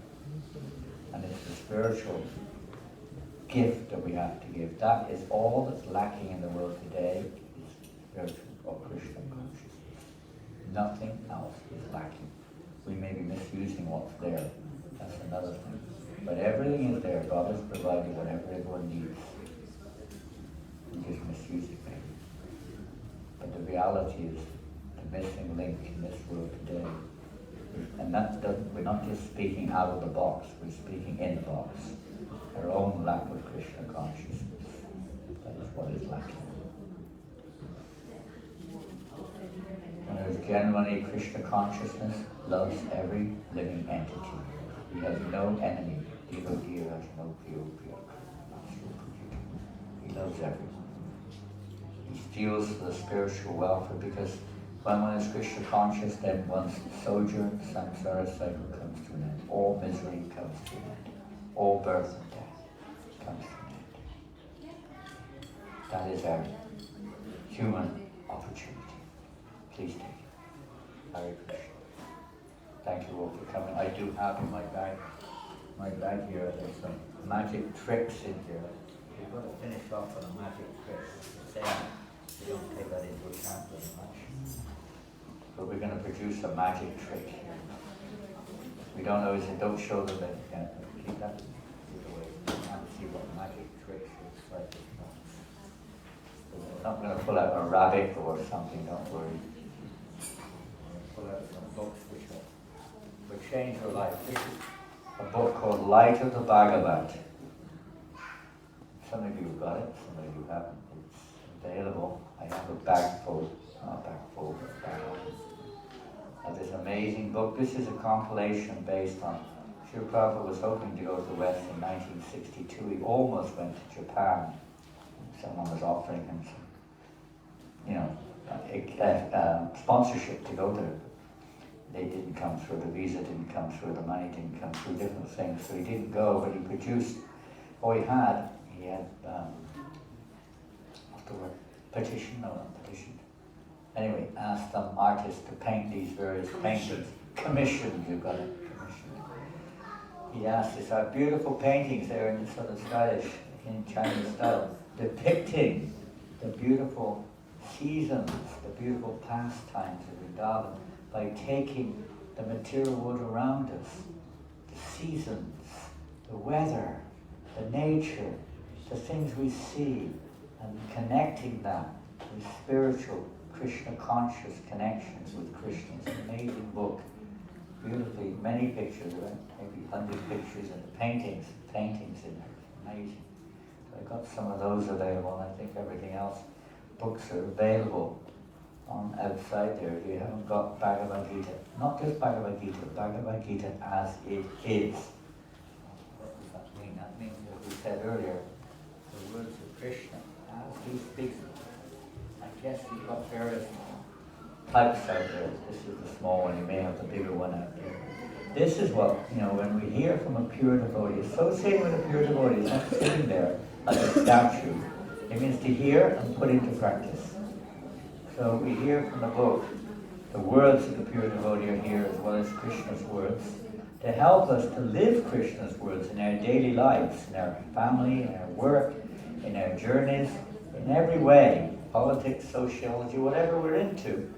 [SPEAKER 1] And it's the spiritual gift that we have to give. That is all that's lacking in the world today, is spiritual or Krishna consciousness. Nothing else is lacking. We may be misusing what's there. That's another thing. But everything is there. God has provided whatever everyone needs. We just misuse it maybe. But the reality is the missing link in this world today And we're not just speaking out of the box, we're speaking in the box. Our own lack of Krishna consciousness. That is what is lacking. When there's genuinely Krishna consciousness, loves every living entity. He has no enemy. Devotee has no priya. He loves everyone. He steals the spiritual welfare because when one is Krishna conscious, then one's sojourn, samsara cycle comes to an end. All misery comes to an end. All birth and death comes to an end. That is our human opportunity. Please take it. Hare Krishna. Thank you all for coming. I do have in my bag here, there's some magic tricks in here. We're going to finish off on a magic trick. We don't take that into account very much. But we're going to produce a magic trick here. We don't know, don't show them that you can't keep that away. You can't see what magic tricks is like. We're not going to pull out a rabbit or something, don't worry. We're going to pull out some books which will change your life. This is a book called Light of the Bhagavat. Some of you have got it, some of you haven't. It's available. I have a bag full of this amazing book. This is a compilation based on Srila Prabhupada was hoping to go to the West in 1962. He almost went to Japan. Someone was offering him some, sponsorship to go there. They didn't come through. The visa didn't come through. The money didn't come through. Different things. So he didn't go, but he produced. He had. What's the word? Petition? No, not petition. Anyway, asked some artists to paint these various paintings. Commissioned, you got it. Commissioned. He asked us our beautiful paintings there in the sort of stylish, in Chinese style, depicting the beautiful seasons, the beautiful pastimes of Vrindavan by taking the material world around us, the seasons, the weather, the nature, the things we see, and connecting that with spiritual Krishna conscious connections with Krishna. It's an amazing book. Beautifully, many pictures, maybe 100 pictures, and the paintings in there. Amazing. So I got some of those available, and I think everything else, books are available on outside there. If you haven't got Bhagavad Gita, not just Bhagavad Gita as it is. What does that mean? That means, as we said earlier, the words of Krishna as he speaks. I guess we've got various types out there. This is the small one, you may have the bigger one out there. This is what, when we hear from a pure devotee, associating with a pure devotee is not sitting there like a statue. It means to hear and put into practice. So we hear from the book, the words of the pure devotee are here as well as Krishna's words, to help us to live Krishna's words in our daily lives, in our family, in our work, in our journeys, in every way, politics, sociology, whatever we're into.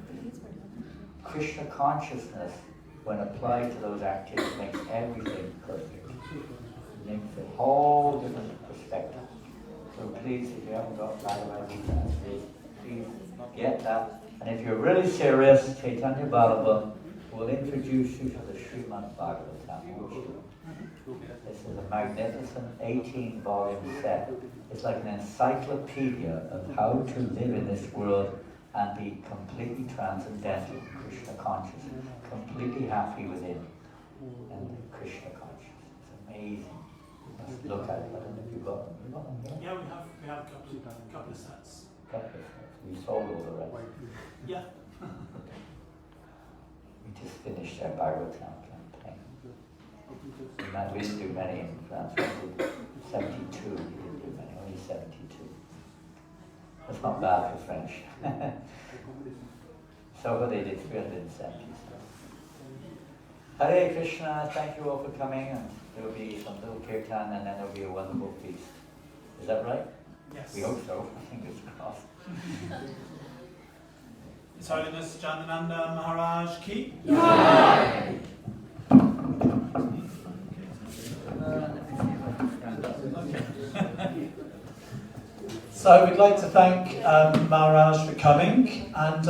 [SPEAKER 1] Krishna consciousness, when applied to those activities, makes everything perfect. It makes a whole different perspective. So please, if you haven't got Bhagavad Gita, please get that. And if you're really serious, Chaitanya Balaban will introduce you to the Srimad Bhagavatam. This is a magnificent 18-volume set. It's like an encyclopedia of how to live in this world and be completely transcendental, Krishna conscious, completely happy within, and Krishna conscious. It's amazing. You must look at it. I don't know if you've got them. You got them here?
[SPEAKER 2] Yeah, we have a couple of sets.
[SPEAKER 1] Couple of sets. We sold all the rest.
[SPEAKER 2] Yeah.
[SPEAKER 1] We just finished our Bhagavatam campaign. We didn't do many in France. We did 72. We didn't do many, only 72. That's not bad for French. So they did 370. Hare Krishna, thank you all for coming, and there will be some little kirtan and then there will be a wonderful feast. Is that right?
[SPEAKER 2] Yes.
[SPEAKER 1] We hope so. Fingers crossed.
[SPEAKER 2] His Holiness Janānanda Maharaj Ki. So we'd like to thank Maharaj for coming, and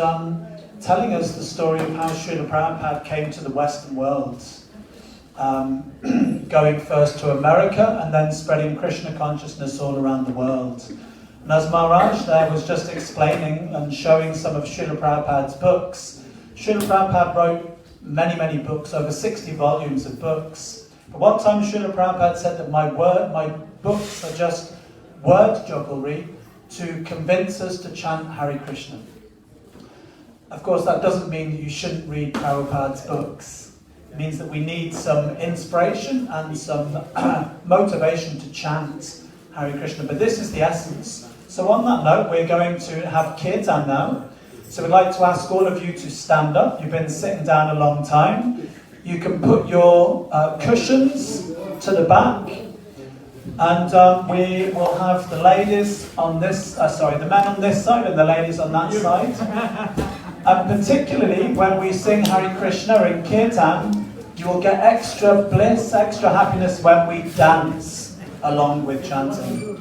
[SPEAKER 6] telling us the story of how Srila Prabhupada came to the Western world, going first to America and then spreading Krishna consciousness all around the world. And as Maharaj there was just explaining and showing some of Srila Prabhupada's books, Srila Prabhupada wrote many, many books, over 60 volumes of books. But one time Srila Prabhupada said that my books are just word jugglery to convince us to chant Hare Krishna. Of course, that doesn't mean that you shouldn't read Prabhupada's books. It means that we need some inspiration and some motivation to chant Hare Krishna. But this is the essence. So on that note, we're going to have Kirtan now. So we'd like to ask all of you to stand up. You've been sitting down a long time. You can put your cushions to the back. And we will have the ladies on this, the men on this side and the ladies on that side. And particularly when we sing Hare Krishna in Kirtan, you will get extra bliss, extra happiness when we dance along with chanting.